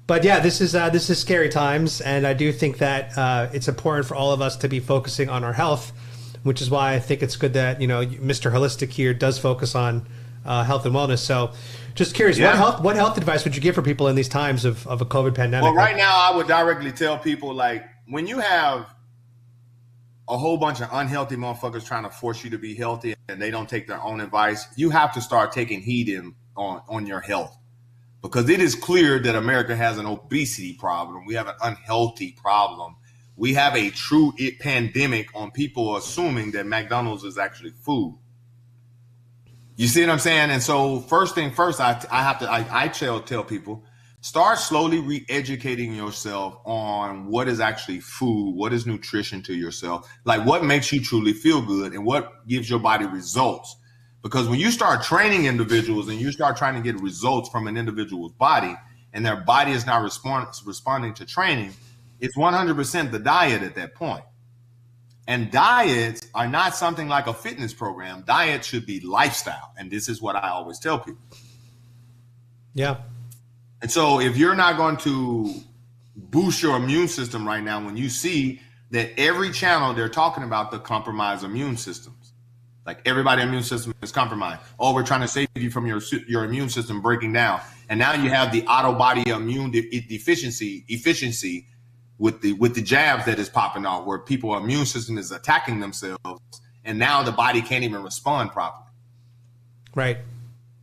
But yeah, this is scary times, and I do think that it's important for all of us to be focusing on our health, which is why I think it's good that Mr. Holistic here does focus on health and wellness. So, just curious, what health advice would you give for people in these times of a COVID pandemic? Well, right now, I would directly tell people, like, when you have a whole bunch of unhealthy motherfuckers trying to force you to be healthy and they don't take their own advice, you have to start taking heed on your health. Because it is clear that America has an obesity problem. We have an unhealthy problem. We have a true pandemic on people assuming that McDonald's is actually food. You see what I'm saying? And so first thing first, I tell people, start slowly re-educating yourself on what is actually food, what is nutrition to yourself, like what makes you truly feel good and what gives your body results. Because when you start training individuals and you start trying to get results from an individual's body and their body is not responding to training, it's 100% the diet at that point. And diets are not something like a fitness program. Diet should be lifestyle. And this is what I always tell people. Yeah. And so if you're not going to boost your immune system right now, when you see that every channel they're talking about the compromised immune systems, like everybody's immune system is compromised. Oh, we're trying to save you from your immune system breaking down. And now you have the auto body immune efficiency with the jabs that is popping off, where people's immune system is attacking themselves. And now the body can't even respond properly. Right.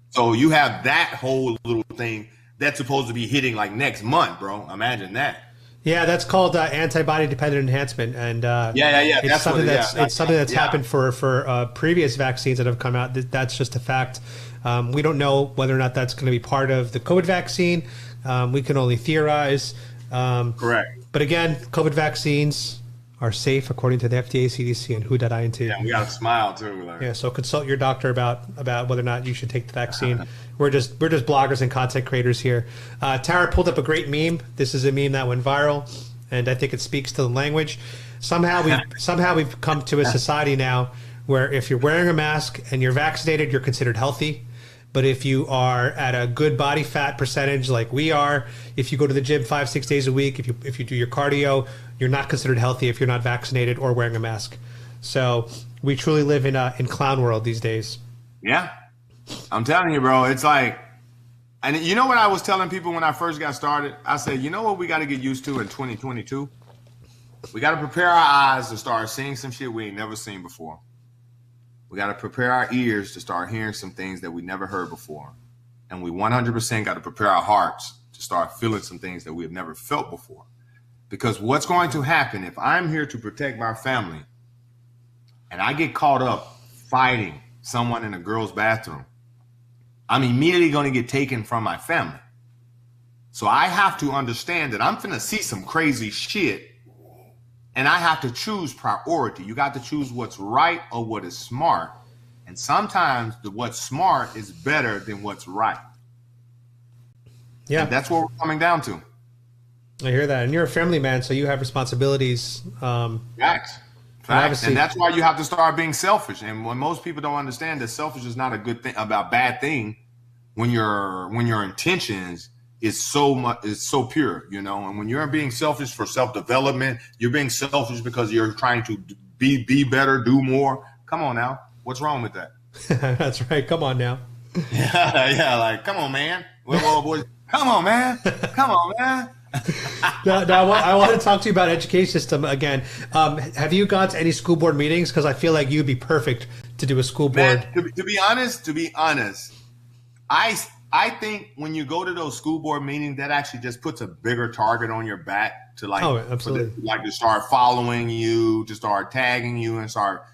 So you have that whole little thing that's supposed to be hitting like next month, bro. Imagine that. Yeah, that's called antibody-dependent enhancement, and it's something that's happened for previous vaccines that have come out. That's just a fact. We don't know whether or not that's going to be part of the COVID vaccine. We can only theorize. Correct. But again, COVID vaccines are safe according to the FDA, CDC, and WHO.int. Yeah, we got to smile too. Like. Yeah, so consult your doctor about whether or not you should take the vaccine. We're just bloggers and content creators here. Tara pulled up a great meme. This is a meme that went viral, and I think it speaks to the language. Somehow we've come to a society now where if you're wearing a mask and you're vaccinated, you're considered healthy. But if you are at a good body fat percentage like we are, if you go to the gym 5-6 days a week, if you do your cardio, you're not considered healthy if you're not vaccinated or wearing a mask. So we truly live in clown world these days. Yeah, I'm telling you, bro. It's like, and you know what I was telling people when I first got started? I said, you know what we got to get used to in 2022? We got to prepare our eyes to start seeing some shit we ain't never seen before. We got to prepare our ears to start hearing some things that we never heard before. And we 100% got to prepare our hearts to start feeling some things that we have never felt before. Because what's going to happen if I'm here to protect my family and I get caught up fighting someone in a girl's bathroom, I'm immediately going to get taken from my family. So I have to understand that I'm finna see some crazy shit. And I have to choose priority. You got to choose what's right or what is smart. And sometimes what's smart is better than what's right. Yeah. And that's what we're coming down to. I hear that. And you're a family man, so you have responsibilities. Facts. And that's why you have to start being selfish. And when most people don't understand that selfish is not a good thing, about bad thing, when your intentions is so pure, you know. And when you're being selfish for self-development, you're being selfish because you're trying to be better, do more. Come on now. What's wrong with that? That's right. Come on now. Yeah, like, come on, man. Well, boys, come on, man. Come on, man. Now, I want to talk to you about education system again. Have you gone to any school board meetings? Because I feel like you'd be perfect to do a school board. Man, to be honest, I think when you go to those school board meetings, that actually just puts a bigger target on your back to like, absolutely. To start following you, to start tagging you, and start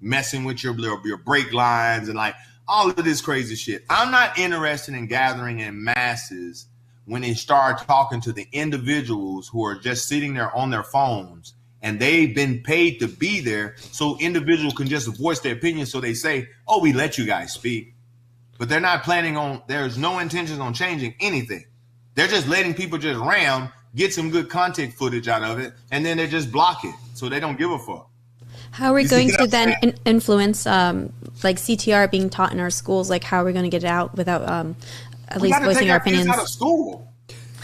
messing with your brake lines and like all of this crazy shit. I'm not interested in gathering in masses when they start talking to the individuals who are just sitting there on their phones and they've been paid to be there so individuals can just voice their opinion. So they say, oh, we let you guys speak. But they're not there's no intentions on changing anything. They're just letting people just get some good content footage out of it, and then they just block it. So they don't give a fuck. How are we going to then influence like CTR being taught in our schools? Like, how are we going to get it out without at least voicing our opinions? Out of school.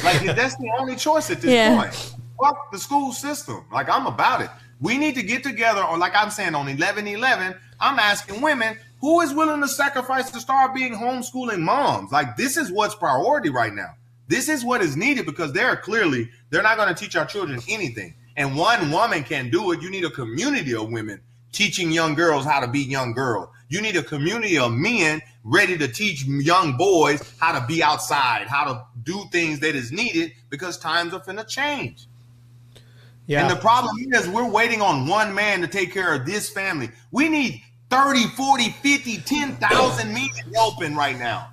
Like, that's the only choice at this point. Fuck the school system. Like, I'm about it. We need to get together, or like I'm saying on 11/11, I'm asking women, who is willing to sacrifice to start being homeschooling moms? Like, this is what's priority right now. This is what is needed because they're not going to teach our children anything. And one woman can do it. You need a community of women teaching young girls how to be young girls. You need a community of men ready to teach young boys how to be outside, how to do things that is needed because times are finna change. Yeah. And the problem is we're waiting on one man to take care of this family. We need 30, 40, 50, 10,000 men helping right now.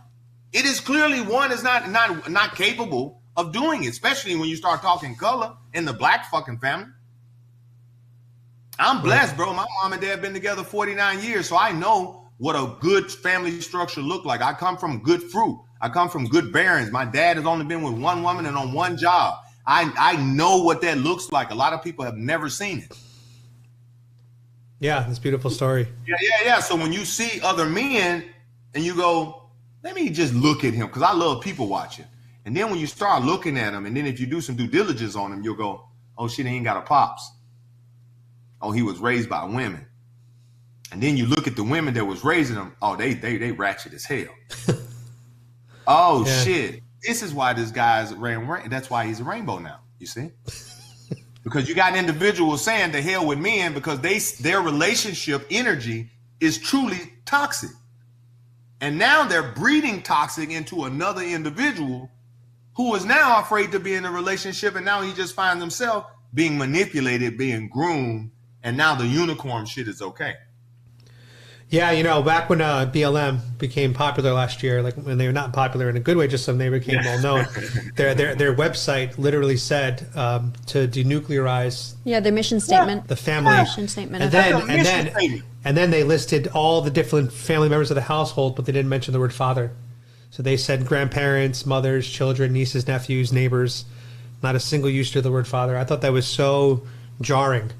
It is clearly one is not capable of doing it, especially when you start talking color in the black fucking family. I'm blessed, bro. My mom and dad have been together 49 years, so I know what a good family structure look like. I come from good fruit. I come from good bearings. My dad has only been with one woman and on one job. I know what that looks like. A lot of people have never seen it. Yeah, that's a beautiful story. Yeah. So when you see other men and you go, let me just look at him, because I love people watching. And then when you start looking at him, and then if you do some due diligence on him, you'll go, oh shit, he ain't got a pops. Oh, he was raised by women. And then you look at the women that was raising him. Oh, they ratchet as hell. Oh yeah. Shit. This is why this guy's that's why he's a rainbow now. You see? Because you got individuals saying the hell with men because their relationship energy is truly toxic. And now they're breeding toxic into another individual who is now afraid to be in a relationship, and now he just finds himself being manipulated, being groomed, and now the unicorn shit is okay. Yeah, back when BLM became popular last year, like when they were not popular in a good way, just when they became well known, their website literally said to denuclearize. Yeah, their mission statement. The family mission statement. And then they listed all the different family members of the household, but they didn't mention the word father. So they said grandparents, mothers, children, nieces, nephews, neighbors. Not a single use to the word father. I thought that was so jarring.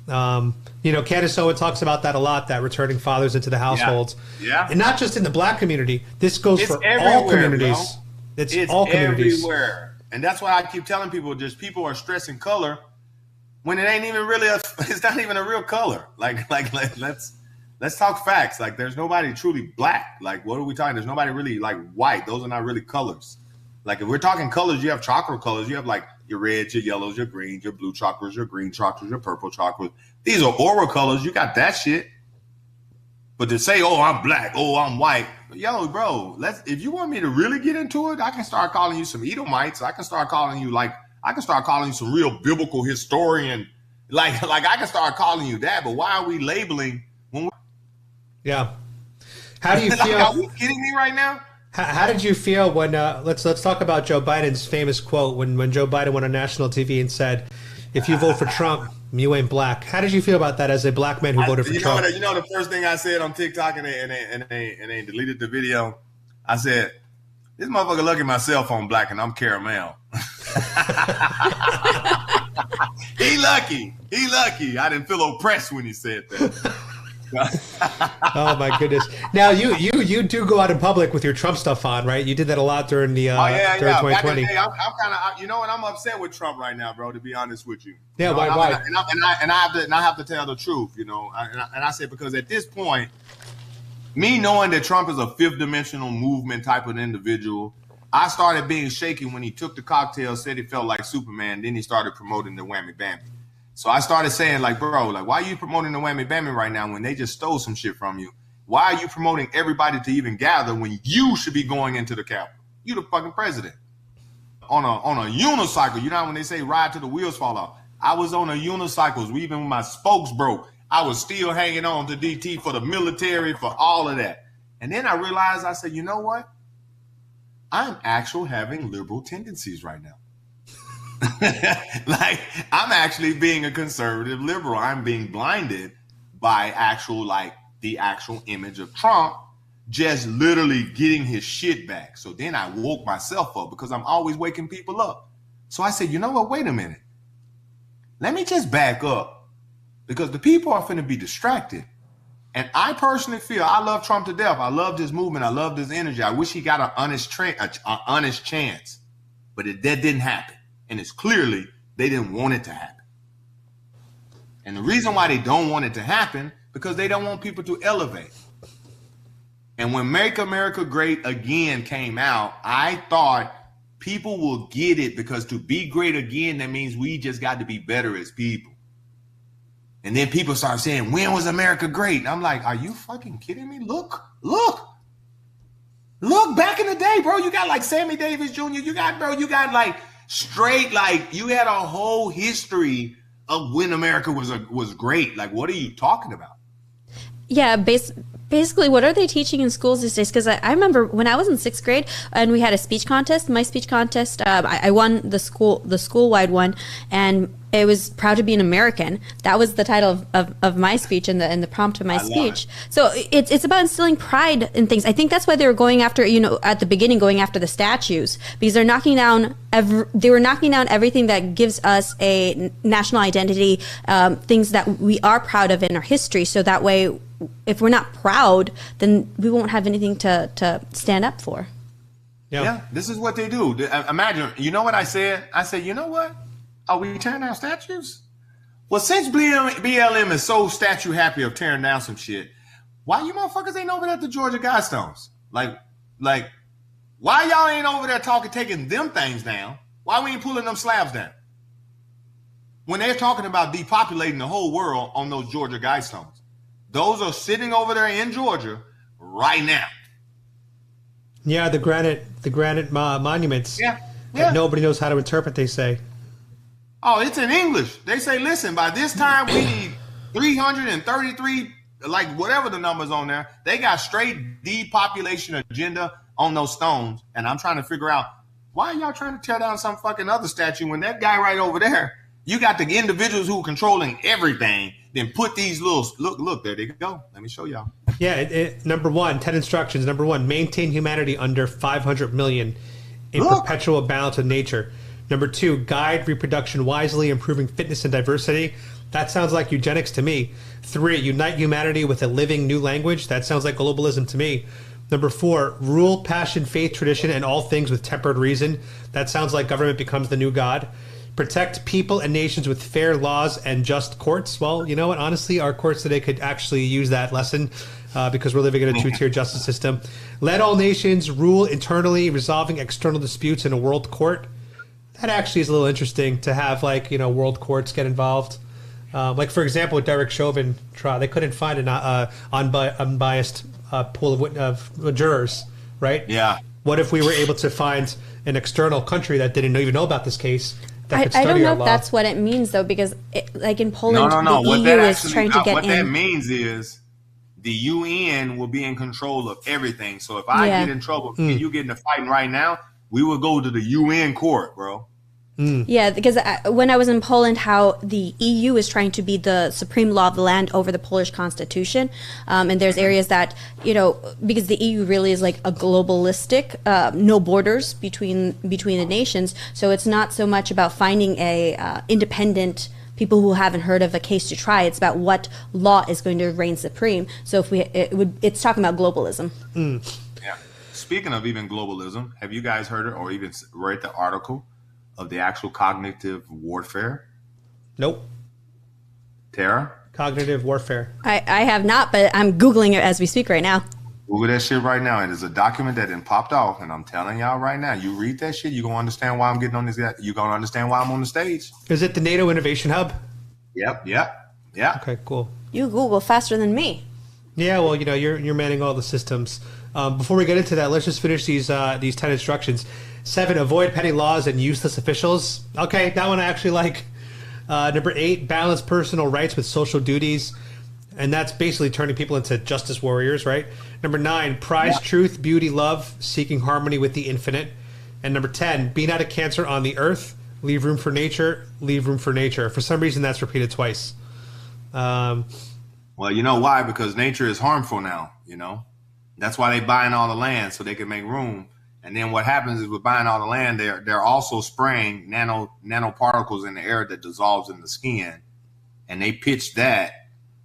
Candace Owen talks about that a lot, that returning fathers into the households. Yeah. And not just in the black community. This goes for all communities. Bro. It's all communities. Everywhere. And that's why I keep telling people, just people are stressing color when it ain't even really it's not even a real color. Like let's talk facts. Like, there's nobody truly black. Like, what are we talking? There's nobody really like white. Those are not really colors. Like, if we're talking colors, you have chocolate colors. You have like your reds, your yellows, your greens, your blue chocolates, your green chocolates, your purple chocolates. These are aura colors. You got that shit. But to say, oh, I'm black, oh, I'm white. Yo, bro, if you want me to really get into it, I can start calling you some Edomites. I can start calling you some real biblical historian. Like I can start calling you that. But why are we labeling when we're... Yeah. How do you feel? Are you kidding me right now? How did you feel when let's talk about Joe Biden's famous quote when Joe Biden went on national TV and said, "If you vote for Trump, you ain't black." How did you feel about that as a black man who voted for Trump? The first thing I said on TikTok and they deleted the video. I said, "This motherfucker look at my cell phone black and I'm caramel." He lucky. I didn't feel oppressed when he said that. Oh my goodness! Now you do go out in public with your Trump stuff on, right? You did that a lot during the during 2020. Back in the day, I'm kind of I'm upset with Trump right now, bro. To be honest with you. Yeah, why? I have to tell the truth, and I say because at this point, me knowing that Trump is a fifth dimensional movement type of individual, I started being shaky when he took the cocktail, said he felt like Superman, then he started promoting the whammy bammy. So I started saying, like, bro, like, why are you promoting the whammy bammy right now when they just stole some shit from you? Why are you promoting everybody to even gather when you should be going into the Capitol? You the fucking president. On a unicycle, you know when they say ride till the wheels fall off? I was on a unicycle, even when my spokes broke. I was still hanging on to DT for the military, for all of that. And then I realized, I said, you know what? I'm actually having liberal tendencies right now. Like, I'm actually being a conservative liberal. I'm being blinded by the actual image of Trump just literally getting his shit back. So then I woke myself up because I'm always waking people up. So I said, you know what? Wait a minute. Let me just back up because the people are finna be distracted. And I personally feel I love Trump to death. I love this movement. I love this energy. I wish he got an honest chance, but that didn't happen. And it's clearly they didn't want it to happen. And the reason why they don't want it to happen, because they don't want people to elevate. And when Make America Great Again came out, I thought people will get it because to be great again, that means we just got to be better as people. And then people start saying, when was America great? And I'm like, are you fucking kidding me? Look back in the day, bro. You got like Sammy Davis Jr. You got like straight, like you had a whole history of when America was great. Like, what are you talking about? Yeah, basically, what are they teaching in schools these days? Because I remember when I was in 6th grade and we had a speech contest. My speech contest, I won the school-wide one, and it was proud to be an American. That was the title of my speech and the prompt of my speech. So it's about instilling pride in things. I think that's why they were going after, at the beginning, going after the statues, because they were knocking down everything that gives us a national identity, things that we are proud of in our history. So that way, if we're not proud, then we won't have anything to stand up for. Yeah, this is what they do. Imagine, you know what I said? I said, you know what? Are we tearing down statues? Well, since BLM is so statue happy of tearing down some shit, why you motherfuckers ain't over there at the Georgia Guidestones? Like, why y'all ain't over there taking them things down? Why we ain't pulling them slabs down? When they're talking about depopulating the whole world on those Georgia Guidestones. Those are sitting over there in Georgia right now. Yeah, the granite monuments. Yeah. That nobody knows how to interpret, they say. Oh, it's in English. They say, listen, by this time we need 333 like whatever the numbers on there, they got straight depopulation agenda on those stones. And I'm trying to figure out, why are y'all trying to tear down some fucking other statue when that guy right over there, you got the individuals who are controlling everything, then put these little, look, there they go. Let me show y'all. Yeah, number one, 10 instructions. Number one, maintain humanity under 500 million in perpetual balance with nature. Number two, guide reproduction wisely, improving fitness and diversity. That sounds like eugenics to me. 3, unite humanity with a living new language. That sounds like globalism to me. Number 4, rule, passion, faith, tradition, and all things with tempered reason. That sounds like government becomes the new god. Protect people and nations with fair laws and just courts. Well, you know what? Honestly, our courts today could actually use that lesson because we're living in a two-tier justice system. Let all nations rule internally, resolving external disputes in a world court. That actually is a little interesting to have, like, world courts get involved. Like, for example, with Derek Chauvin trial, they couldn't find an unbiased pool of jurors, right? Yeah. What if we were able to find an external country that didn't even know about this case that could I study don't know our if law? that's what it means, though, because like in Poland, No. the What EU that is actually, trying to get what in. that means is the UN will be in control of everything. So if I get in trouble and you get into fighting right now, we will go to the UN court, bro. Yeah, because when I was in Poland, how the EU is trying to be the supreme law of the land over the Polish constitution. And there's areas that, because the EU really is like a globalistic, no borders between the nations. So it's not so much about finding a independent people who haven't heard of a case to try. It's about what law is going to reign supreme. So if it's talking about globalism. Yeah. Speaking of even globalism, have you guys heard it or even read the article of the actual cognitive warfare? Nope. Tara? Cognitive warfare. I have not, but I'm Googling it as we speak right now. Google that shit right now. It is a document that then popped off, and I'm telling y'all right now, you read that shit, you're going to understand why I'm getting on this. You're going to understand why I'm on the stage. Is it the NATO Innovation Hub? Yep. Okay, cool. You Google faster than me. Yeah, well, you're manning all the systems. Before we get into that, let's just finish these 10 instructions. 7, avoid petty laws and useless officials. Okay, that one I actually like. Number 8, balance personal rights with social duties. And that's basically turning people into justice warriors, right? Number 9, prize truth, beauty, love, seeking harmony with the infinite. And number 10, be not a cancer on the earth, leave room for nature, leave room for nature. For some reason, that's repeated twice. Well, you know why? Because nature is harmful now, That's why they buying all the land so they can make room. And then what happens is with buying all the land, they're also spraying nanoparticles in the air that dissolves in the skin. And they pitch that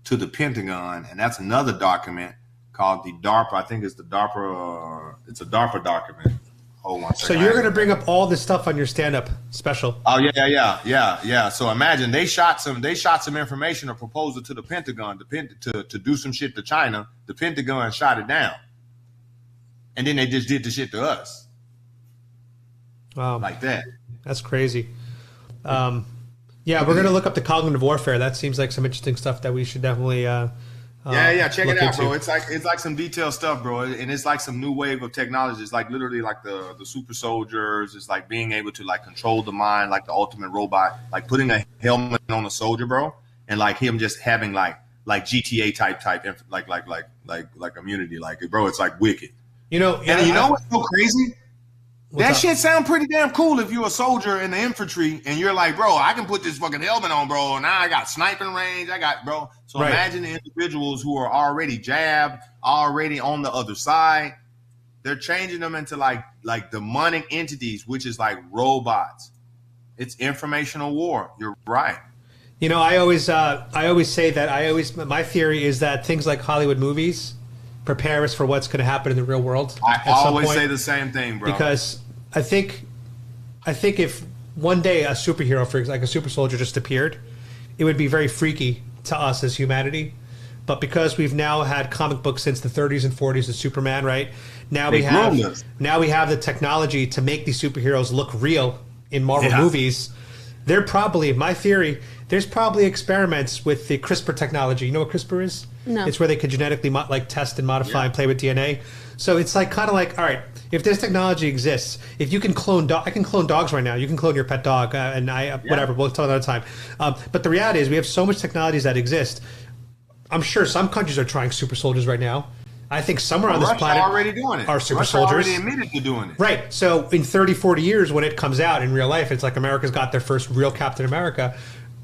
to the Pentagon. And that's another document called the DARPA. I think it's the DARPA. It's a DARPA document. Hold on. So you're going to bring up all this stuff on your stand-up special. Oh, yeah. So imagine they shot some information or proposal to the Pentagon to do some shit to China. The Pentagon shot it down. And then they just did the shit to us. Wow. Like that. That's crazy. Yeah, we're going to look up the cognitive warfare. That seems like some interesting stuff that we should definitely check it out, bro. It's like some detailed stuff, bro. And it's like some new wave of technology. It's like literally like the super soldiers. It's like being able to like control the mind, like the ultimate robot, like putting a helmet on a soldier, bro. And like him just having like GTA type like immunity. Like, bro, it's like wicked. You know what's so crazy? That shit sound pretty damn cool if you're a soldier in the infantry and you're like, bro, I can put this fucking helmet on, bro. Now I got sniping range. Bro. So Imagine the individuals who are already jabbed, already on the other side. They're changing them into like demonic entities, which is like robots. It's informational war. You're right. I always say that my theory is that things like Hollywood movies prepare us for what's going to happen in the real world. I always say the same thing, bro. Because I think if one day a superhero, for example, like a super soldier, just appeared, it would be very freaky to us as humanity. But because we've now had comic books since the 30s and 40s of Superman, right? Now we have the technology to make these superheroes look real in Marvel movies. They're probably, my theory, there's probably experiments with the CRISPR technology. You know what CRISPR is? No. It's where they could genetically test and modify and play with DNA. So it's like kind of like, all right, if this technology exists, if you can clone I can clone dogs right now. You can clone your pet dog, whatever. We'll talk another time. But the reality is, we have so much technologies that exist. I'm sure some countries are trying super soldiers right now. I think somewhere on this Russia planet already doing it. are super Russia soldiers. already admitted to doing it. Right. So in 30, 40 years, when it comes out in real life, it's like America's got their first real Captain America.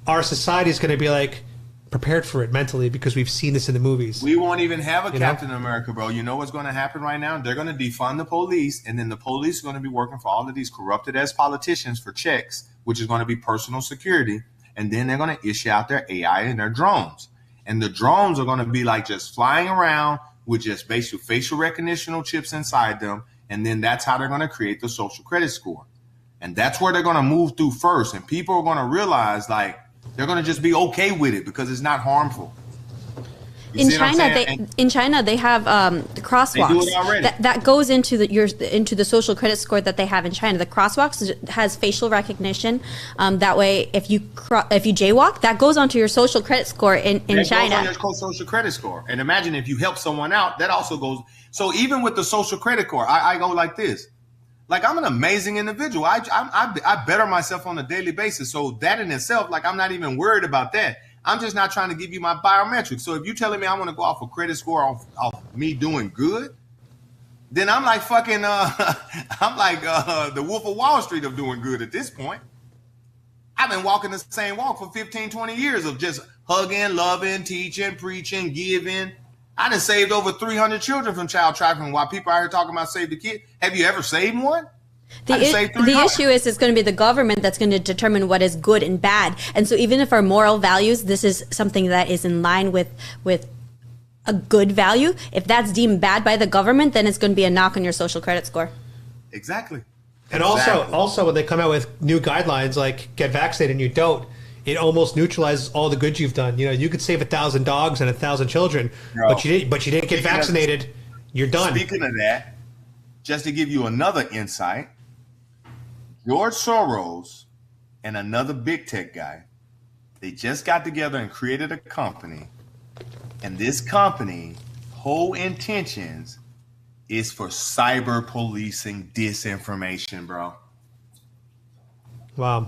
Our society is going to be like prepared for it mentally because we've seen this in the movies. We won't even have a Captain America, bro. You know what's going to happen right now? They're going to defund the police, and then the police are going to be working for all of these corrupted-ass politicians for checks, which is going to be personal security, and then they're going to issue out their AI and their drones. And the drones are going to be like just flying around with just basic facial recognition chips inside them, and then that's how they're going to create the social credit score. And that's where they're going to move through first, and people are going to realize, like, they're going to just be okay with it because it's not harmful. In China, they have the crosswalks. They do it already. That goes into the social credit score that they have in China. The crosswalks has facial recognition. That way, if you jaywalk, that goes onto your social credit score in China. That goes on your social credit score. And imagine if you help someone out, that also goes. So even with the social credit score, I go like this. Like, I'm an amazing individual. I better myself on a daily basis. So that in itself, like, I'm not even worried about that. I'm just not trying to give you my biometrics. So if you're telling me I want to go off a credit score off me doing good, then I'm like fucking, I'm like the Wolf of Wall Street of doing good at this point. I've been walking the same walk for 15, 20 years of just hugging, loving, teaching, preaching, giving. I done saved over 300 children from child trafficking while people are here talking about save the kid. Have you ever saved one? The issue is it's going to be the government that's going to determine what is good and bad. And so even if our moral values, this is something that is in line with a good value, if that's deemed bad by the government, then it's going to be a knock on your social credit score. Exactly. And also when they come out with new guidelines like get vaccinated and you don't, it almost neutralizes all the good you've done. You know, you could save 1,000 dogs and 1,000 children, but you didn't get vaccinated. You're done. Speaking of that, just to give you another insight, George Soros and another big tech guy, they just got together and created a company. And this company, whole intentions is for cyber policing disinformation, bro. Wow.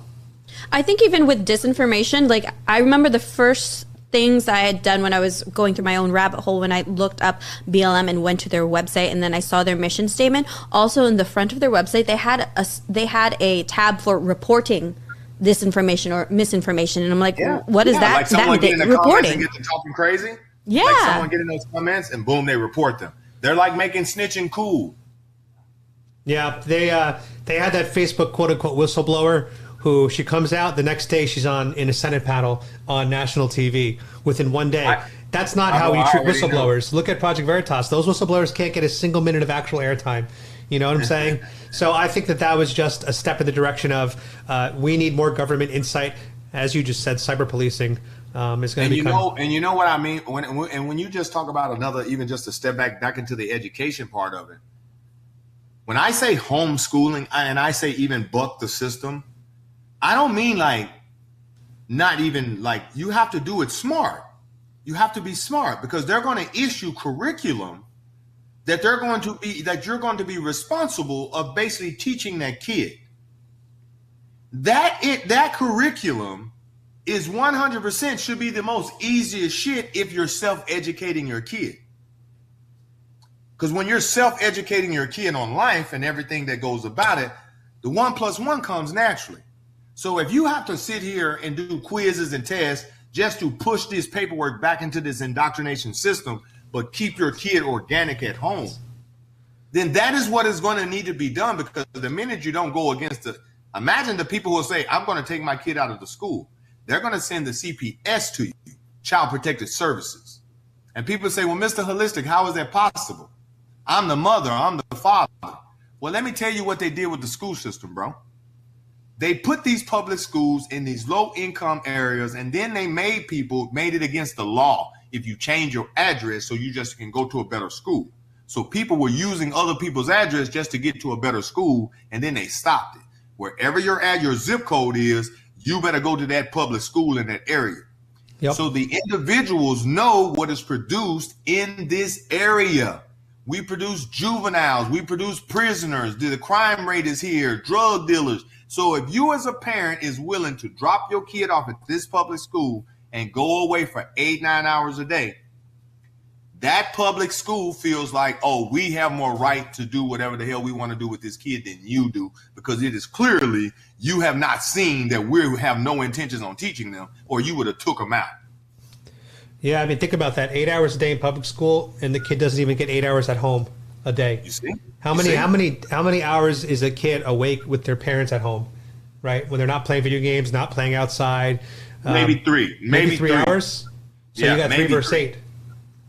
I think even with disinformation, like I remember the first things I had done when I was going through my own rabbit hole when I looked up BLM and went to their website and then I saw their mission statement. Also in the front of their website, they had a tab for reporting disinformation or misinformation. And I'm like, what is that? Like someone that get in the comments and get to talking crazy. Yeah. Like someone get in those comments and boom, they report them. They're like making snitching cool. Yeah, they had that Facebook quote unquote whistleblower who she comes out the next day she's in a Senate panel on national TV within one day. That's not how we treat whistleblowers. Look at Project Veritas. Those whistleblowers can't get a single minute of actual airtime. You know what I'm saying? So I think that was just a step in the direction of we need more government insight. As you just said, cyber policing is going to become. And you know what I mean? When you just talk about another, even just a step back into the education part of it. When I say homeschooling and I say even buck the system, I don't mean like not even like you have to do it smart. You have to be smart because they're going to issue curriculum that you're going to be responsible of basically teaching that kid. That curriculum is 100% should be the most easiest shit if you're self-educating your kid. Because when you're self-educating your kid on life and everything that goes about it, the 1 + 1 comes naturally. So if you have to sit here and do quizzes and tests just to push this paperwork back into this indoctrination system, but keep your kid organic at home, then that is what is going to need to be done. Because the minute you don't go against imagine the people who will say, I'm going to take my kid out of the school. They're going to send the CPS to you, Child Protective Services. And people say, well, Mr. Holistic, how is that possible? I'm the mother, I'm the father. Well, let me tell you what they did with the school system, bro. They put these public schools in these low income areas, and then they made it against the law if you change your address so you just can go to a better school. So people were using other people's address just to get to a better school, and then they stopped it. Wherever your zip code is, you better go to that public school in that area. Yep. So the individuals know what is produced in this area. We produce juveniles, we produce prisoners, the crime rate is here, drug dealers. So if you as a parent is willing to drop your kid off at this public school and go away for 8-9 hours a day, that public school feels like, oh, we have more right to do whatever the hell we want to do with this kid than you do, because it is clearly you have not seen that we have no intentions on teaching them, or you would have took them out. Yeah, I mean, think about that. 8 hours a day in public school, and the kid doesn't even get 8 hours at home a day. You see? How many hours is a kid awake with their parents at home, right? When they're not playing video games, not playing outside. Maybe three. Maybe three hours. So yeah, you got 3 versus 3. 8.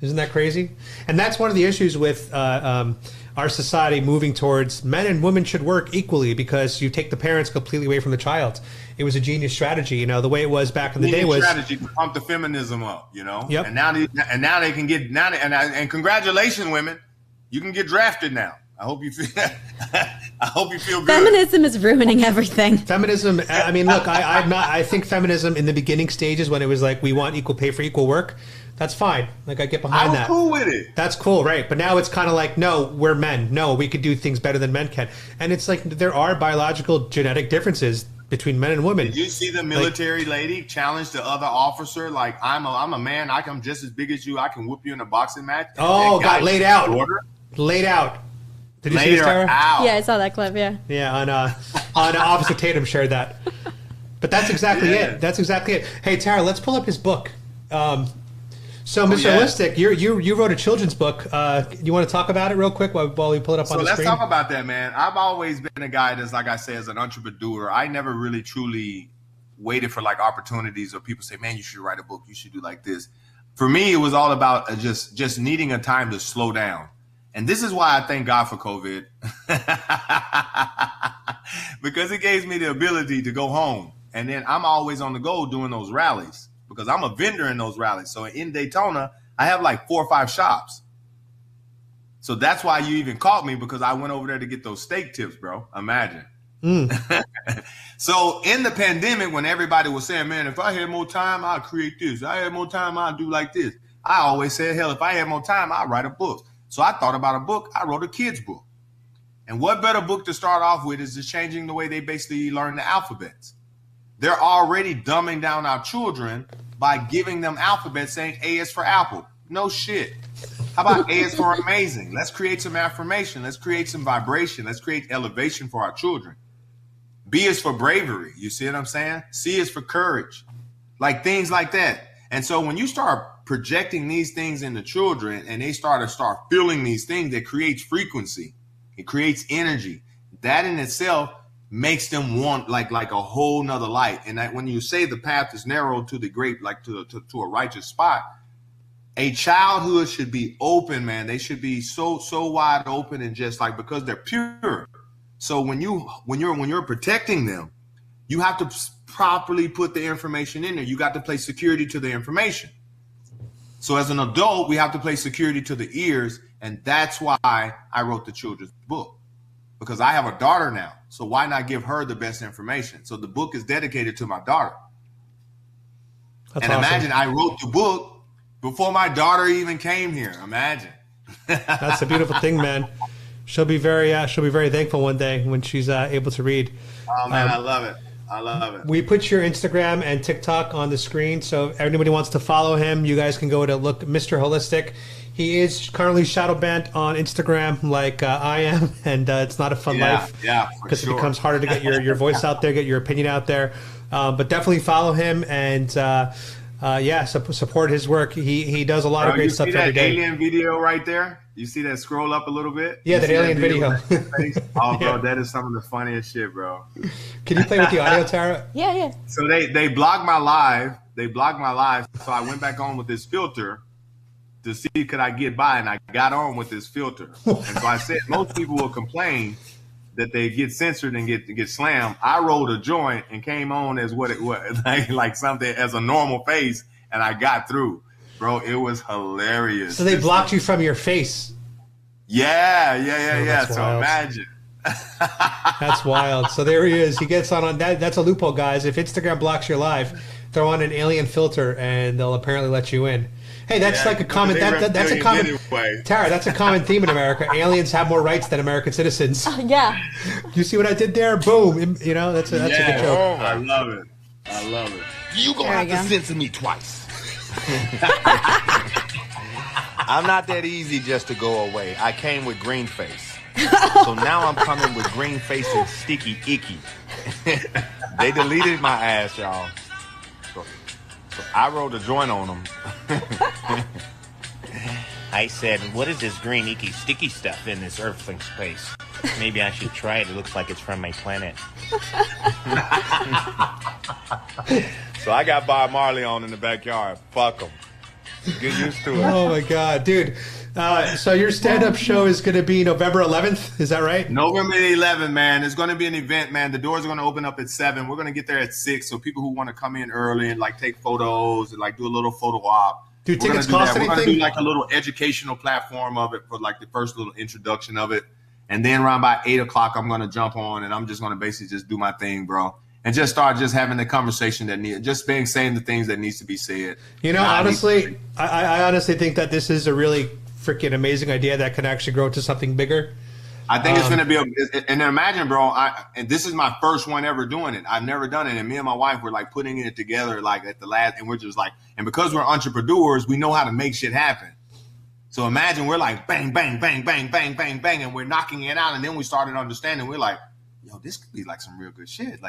Isn't that crazy? And that's one of the issues with our society moving towards men and women should work equally, because you take the parents completely away from the child. It was a genius strategy. You know, the way it was back in the day was strategy to pump the feminism up. You know, Yep. And now they can get and congratulations, women, you can get drafted now. I hope you feel. I hope you feel good. Feminism is ruining everything. Feminism. I mean, look, I think feminism in the beginning stages, when it was like we want equal pay for equal work, that's fine. Like, I get behind that. I'm cool with it. That's cool, right? But now it's kind of like, no, we're men. No, we could do things better than men can. And it's like there are biological genetic differences between men and women. Did you see the military lady challenge the other officer? Like, I'm a man. I'm just as big as you. I can whoop you in a boxing match. Oh, got laid out. Laid out. Did you see this, Tara? Out. Yeah, I saw that clip. Yeah. Yeah, on Officer Tatum shared that. But that's exactly it. That's exactly it. Hey, Tara, let's pull up his book. So, Mr. Holistic, you wrote a children's book. You want to talk about it real quick while we pull it up on the screen? So let's talk about that, man. I've always been a guy that's, like I say, as an entrepreneur, I never really truly waited for like opportunities or people say, man, you should write a book. You should do like this. For me, it was all about just needing a time to slow down. And this is why I thank God for COVID, because it gave me the ability to go home. And then I'm always on the go doing those rallies, because I'm a vendor in those rallies. So in Daytona, I have like 4 or 5 shops. So that's why you even caught me, because I went over there to get those steak tips, bro. Imagine. So in the pandemic, when everybody was saying, man, if I had more time, I'll create this. If I had more time, I'll do like this. I always said, hell, if I had more time, I'll write a book. So I thought about a book. I wrote a kid's book. And what better book to start off with is just changing the way they basically learn the alphabets. They're already dumbing down our children by giving them alphabets saying A is for apple. No shit. How about A is for amazing? Let's create some affirmation. Let's create some vibration. Let's create elevation for our children. B is for bravery. You see what I'm saying? C is for courage. Like things like that. And so when you start projecting these things into children and they start feeling these things, that creates frequency. It creates energy. That in itself makes them want like a whole nother light. And that when you say the path is narrow to the great, like to a righteous spot, a childhood should be open, man. They should be so wide open, and just like, because they're pure. So when you're protecting them, you have to properly put the information in there. You got to place security to the information. So as an adult, we have to place security to the ears. And that's why I wrote the children's book, because I have a daughter now. So why not give her the best information? So the book is dedicated to my daughter. That's awesome. Imagine I wrote the book before my daughter even came here. Imagine. That's a beautiful thing, man. She'll be very thankful one day when she's able to read. Oh man, I love it. I love it. We put your Instagram and TikTok on the screen, so if anybody wants to follow him, you guys can go to look Mr. Holistic. He is currently shadow banned on Instagram, like I am, and it's not a fun life. Yeah, because it becomes harder to get your voice out there, get your opinion out there. But definitely follow him and support his work. He does a lot of great stuff every day. You see that alien video right there? You see that? Scroll up a little bit. Yeah, that alien video. Oh, bro, that is some of the funniest shit, bro. Can you play with the audio, Tara? Yeah. So they blocked my live. So I went back on with this filter to see could I get by, and I got on with this filter. And so I said most people will complain that they get censored and get slammed. I rolled a joint and came on as what it was, like something as a normal face, and I got through. Bro, it was hilarious. So they blocked you from your face. Yeah. So imagine. That's wild. So there he is. He gets on that. That's a loophole, guys. If Instagram blocks your live, throw on an alien filter, and they'll apparently let you in. Hey, that's like a common. That's a common. Anyway. Tara, that's a common theme in America. Aliens have more rights than American citizens. Yeah. You see what I did there? Boom. You know, that's a good joke. Oh, I love it. You gonna have to censor me twice. I'm not that easy just to go away. I came with green face. So now I'm coming with green face and sticky icky. They deleted my ass, y'all. So I rolled a joint on them. I said, what is this green, icky, sticky stuff in this earthling space? Maybe I should try it. It looks like it's from my planet. So I got Bob Marley on in the backyard. Fuck them. Get used to it. Oh, my God. Dude, so your stand-up show is going to be November 11th. Is that right? November 11th, man. It's going to be an event, man. The doors are going to open up at 7. We're going to get there at 6. So people who want to come in early and, like, take photos and, like, do a little photo op. Do tickets cost anything? We're going to do, like, a little educational platform of it for, like, the first little introduction of it. And then around by 8 o'clock, I'm going to jump on, and I'm just going to basically just do my thing, bro. And just start just having the conversation saying the things that needs to be said. You know, honestly, I honestly think that this is a really freaking amazing idea that can actually grow to something bigger. I think it's going to be and then imagine, bro, and this is my first one ever doing it. I've never done it. And me and my wife were like putting it together like at the last, and we're just like, and because we're entrepreneurs, we know how to make shit happen. So imagine we're like bang, bang, bang, bang, bang, bang, bang, and we're knocking it out. And then we started understanding. We're like, yo, this could be like some real good shit.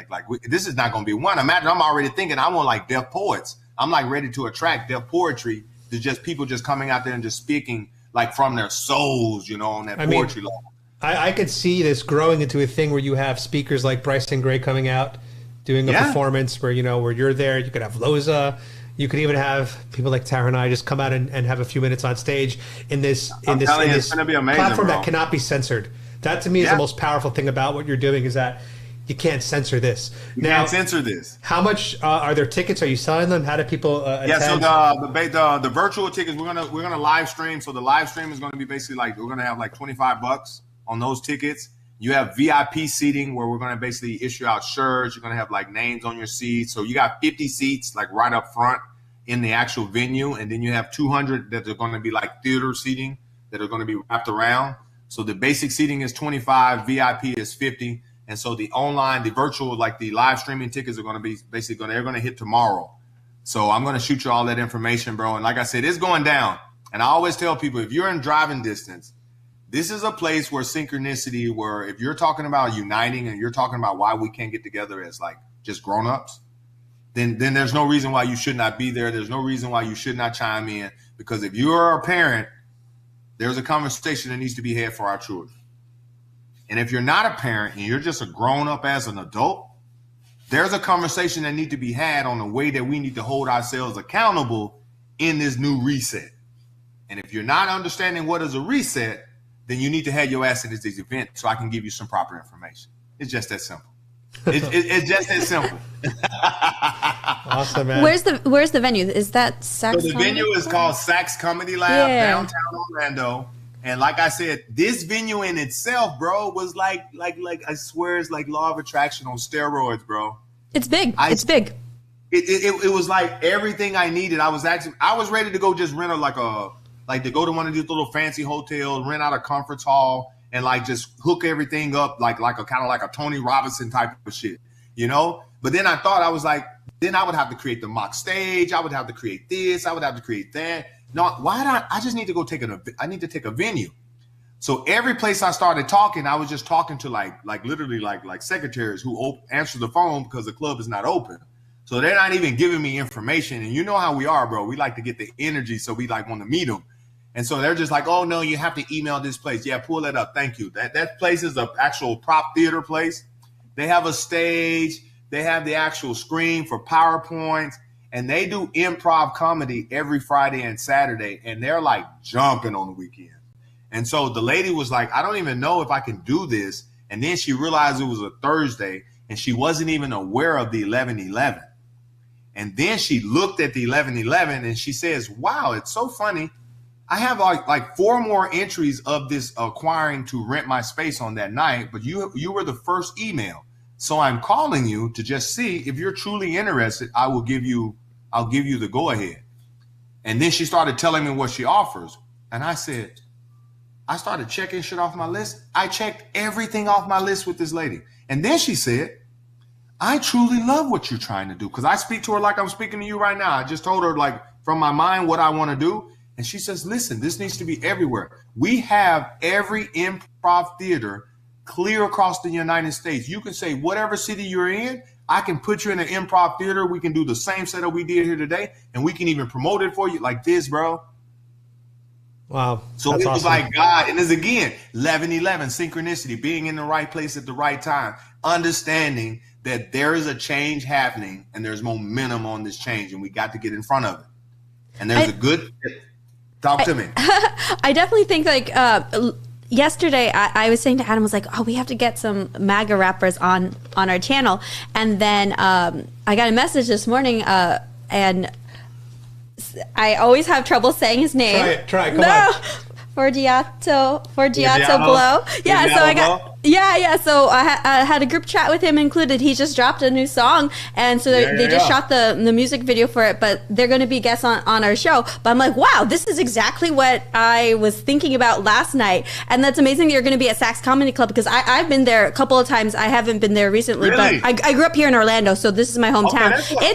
This is not going to be one. Imagine I'm already thinking I want like deaf poets. I'm like ready to attract deaf poetry to just people just coming out there and just speaking like from their souls, you know, on that poetry level. I could see this growing into a thing where you have speakers like Bryson Gray coming out, doing a performance where, you know, where you're there. You could have Loza. You could even have people like Tara and I just come out and have a few minutes on stage in this platform that cannot be censored. That to me is the most powerful thing about what you're doing is that you can't censor this. You can't censor this. How much are there tickets? Are you selling them? How do people attend? Yeah, so the virtual tickets we're gonna live stream. So the live stream is gonna be basically like we're gonna have like $25 on those tickets. You have VIP seating where we're gonna basically issue out shirts. You're gonna have like names on your seats. So you got 50 seats like right up front in the actual venue, and then you have 200 that are gonna be like theater seating that are gonna be wrapped around. So the basic seating is 25, VIP is 50. And so the virtual, like the live streaming tickets are going to be they're going to hit tomorrow. So I'm going to shoot you all that information, bro. And like I said, it's going down. And I always tell people, if you're in driving distance, this is a place where synchronicity, where if you're talking about uniting and you're talking about why we can't get together as like just grown-ups, then there's no reason why you should not be there. There's no reason why you should not chime in. Because if you're a parent, there's a conversation that needs to be had for our children. And if you're not a parent and you're just a grown-up as an adult, there's a conversation that needs to be had on the way that we need to hold ourselves accountable in this new reset. And if you're not understanding what is a reset, then you need to have your ass at this event so I can give you some proper information. It's just that simple. It's just that simple. Awesome, man. Where's the venue? Is that Sax? So the venue is called Sax Comedy Lab, downtown Orlando. And like I said, this venue in itself, bro, was like I swear it's like law of attraction on steroids, bro. It's big. It's big. It was like everything I needed. I was ready to go just rent to go to one of these little fancy hotels, rent out a conference hall, and like just hook everything up like a kind of like a Tony Robinson type of shit, you know? But then I thought I was like, then I would have to create the mock stage. I would have to create this. I would have to create that. No, why not? I just need to go take a venue. So every place I started talking, I was just talking to like literally like secretaries who answer the phone because the club is not open. So they're not even giving me information. And you know how we are, bro. We like to get the energy. So we like want to meet them. And so they're just like, oh no, you have to email this place. Yeah, pull that up. Thank you. That place is an actual prop theater place. They have a stage. They have the actual screen for PowerPoints. And they do improv comedy every Friday and Saturday, and they're like jumping on the weekend. And so the lady was like, I don't even know if I can do this. And then she realized it was a Thursday, and she wasn't even aware of the 11/11. And then she looked at the 11/11, and she says, wow, it's so funny. I have like 4 more entries of this acquiring to rent my space on that night, but you were the first email. So I'm calling you to just see if you're truly interested. I'll give you the go ahead. And then she started telling me what she offers. And I started checking shit off my list. I checked everything off my list with this lady. And then she said, I truly love what you're trying to do. Because I speak to her like I'm speaking to you right now. I just told her like from my mind what I want to do. And she says, listen, this needs to be everywhere. We have every improv theater clear across the United States. You can say whatever city you're in, I can put you in an improv theater. We can do the same setup we did here today, and we can even promote it for you like this, bro. Wow. So it was like God, and this again, 11:11, synchronicity, being in the right place at the right time, understanding that there is a change happening and there's momentum on this change, and we got to get in front of it. And there's a good talk to me. I definitely think like yesterday I was saying to Adam, was like, oh, we have to get some MAGA rappers on our channel. And then I got a message this morning and I always have trouble saying his name. Try it. Come on. Forgiato Blow. Yeah, so I got... Yeah. So I had a group chat with him included. He just dropped a new song, and so they just shot the music video for it. But they're going to be guests on our show. But I'm like, wow, this is exactly what I was thinking about last night, and that's amazing that you're going to be at Sax Comedy Club because I've been there a couple of times. I haven't been there recently, really? But I grew up here in Orlando, so this is my hometown. Okay,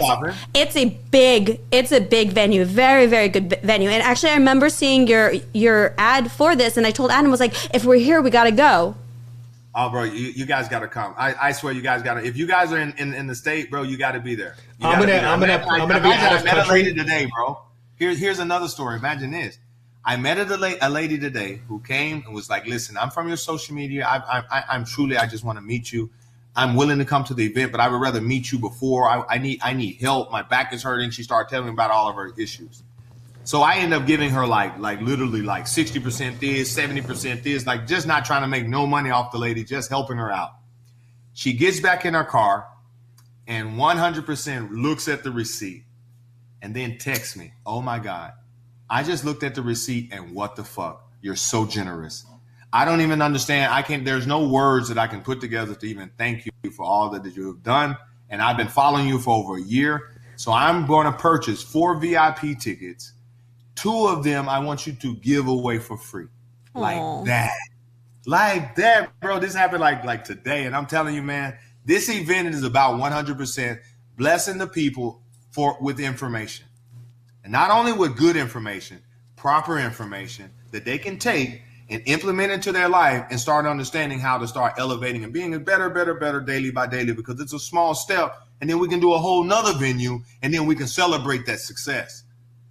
it's a big venue, very very good venue. And actually, I remember seeing your ad for this, and I told Adam, was like, if we're here, we got to go. Oh, bro, you guys got to come. I swear you guys got to. If you guys are in the state, bro, you got to be there. I'm gonna be out of country. I met a lady today, bro. Here's another story. Imagine this. I met a lady today who came and was like, listen, I'm from your social media. I'm truly, I just want to meet you. I'm willing to come to the event, but I would rather meet you before. I need help. My back is hurting. She started telling me about all of her issues. So I end up giving her like literally like 60% this, 70% this, like just not trying to make no money off the lady, just helping her out. She gets back in her car and 100% looks at the receipt and then texts me, oh my God, I just looked at the receipt and what the fuck? You're so generous. I don't even understand. There's no words that I can put together to even thank you for all that you have done. And I've been following you for over a year. So I'm going to purchase 4 VIP tickets. 2 of them I want you to give away for free. Aww. Like that, bro. This happened like today. And I'm telling you, man, this event is about 100% blessing the people with information. And not only with good information, proper information that they can take and implement into their life and start understanding how to start elevating and being better daily by daily, because it's a small step. And then we can do a whole nother venue and then we can celebrate that success.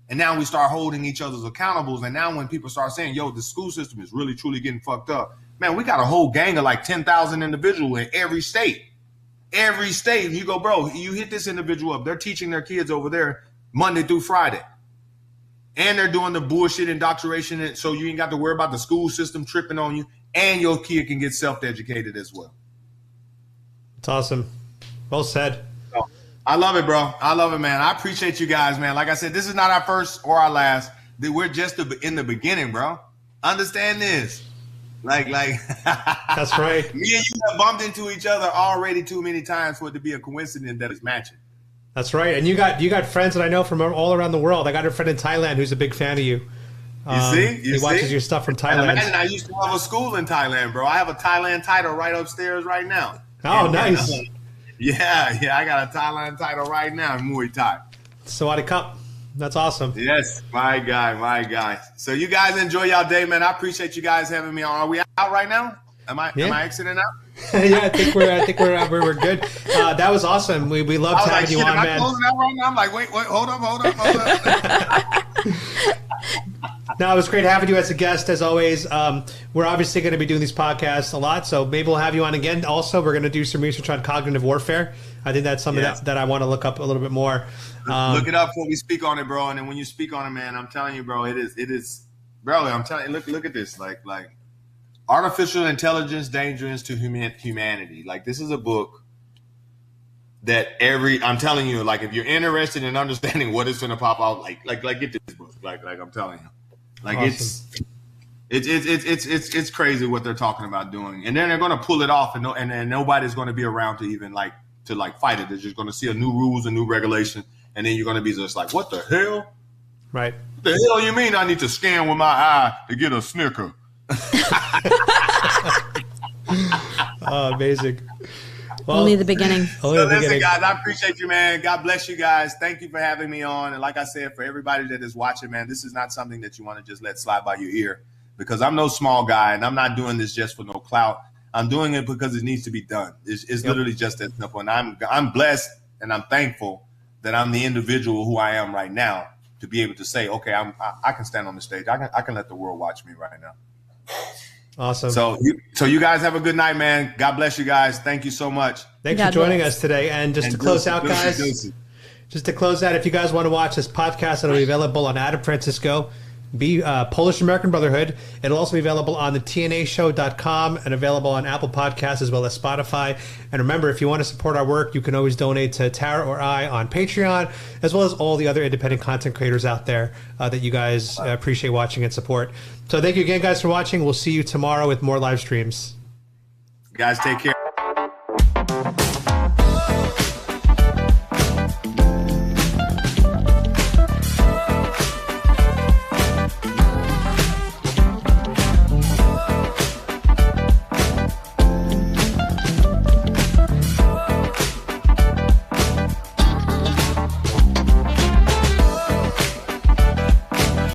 And now we start holding each other's accountables. And now when people start saying, yo, the school system is really, truly getting fucked up. Man, we got a whole gang of like 10,000 individuals in every state. Every state. You go, bro, you hit this individual up. They're teaching their kids over there Monday through Friday. And they're doing the bullshit indoctrination. So you ain't got to worry about the school system tripping on you. And your kid can get self-educated as well. It's awesome. Well said. I love it, bro. I love it, man. I appreciate you guys, man. Like I said, this is not our first or our last. We're just in the beginning, bro. Understand this. Like that's right. Me and you have bumped into each other already too many times for it to be a coincidence that it's matching. That's right. And you got friends that I know from all around the world. I got a friend in Thailand who's a big fan of you. He watches your stuff from Thailand. Imagine I used to have a school in Thailand, bro. I have a Thailand title right upstairs right now. Oh, nice. Yeah, I got a Thailand title right now in Muay Thai. Sawadee Cup. That's awesome. Yes, my guy. So you guys enjoy y'all day, man. I appreciate you guys having me on. Are we out right now? Am I exiting out? Yeah, I think we're good. That was awesome. We loved having you on, man. Am I closing out right now? I'm like, wait, hold up. No, it was great having you as a guest, as always. We're obviously going to be doing these podcasts a lot, so maybe we'll have you on again. Also, we're going to do some research on cognitive warfare. I think that's something that I want to look up a little bit more. Look it up before we speak on it, bro. And then when you speak on it, man, I'm telling you, bro, it is, bro. I'm telling you, look at this, like artificial intelligence, dangerous to humanity. Like, this is a book that I'm telling you, like, if you're interested in understanding what is going to pop out, like get this book. Like I'm telling you. Like, awesome. It's crazy what they're talking about doing, and then they're going to pull it off, and nobody's going to be around to even to fight it. They're just going to see a new rules, a new regulation, and then you're going to be just like, what the hell? Right? What the hell you mean? I need to scan with my eye to get a Snicker? Oh, amazing. Well, only the beginning. Only So the listen, beginning. guys, I appreciate you, man. God bless you guys. Thank you for having me on. And like I said, for everybody that is watching, man, this is not something that you want to just let slide by your ear, because I'm no small guy and I'm not doing this just for no clout. I'm doing it because it needs to be done. It's literally just that simple. And I'm blessed and I'm thankful that I'm the individual who I am right now to be able to say, okay, I can stand on the stage. I can let the world watch me right now. Awesome. So you guys have a good night, man. God bless you guys. Thank you so much. Thanks God for joining bless. us today. And just to close out, guys, if you guys want to watch this podcast, it'll be available on Adam Francisco, Polish American Brotherhood. It'll also be available on the TNAShow.com and available on Apple Podcasts as well as Spotify. And remember, if you want to support our work, you can always donate to Tara or I on Patreon, as well as all the other independent content creators out there that you guys appreciate watching and support. So thank you again, guys, for watching. We'll see you tomorrow with more live streams. Guys, take care.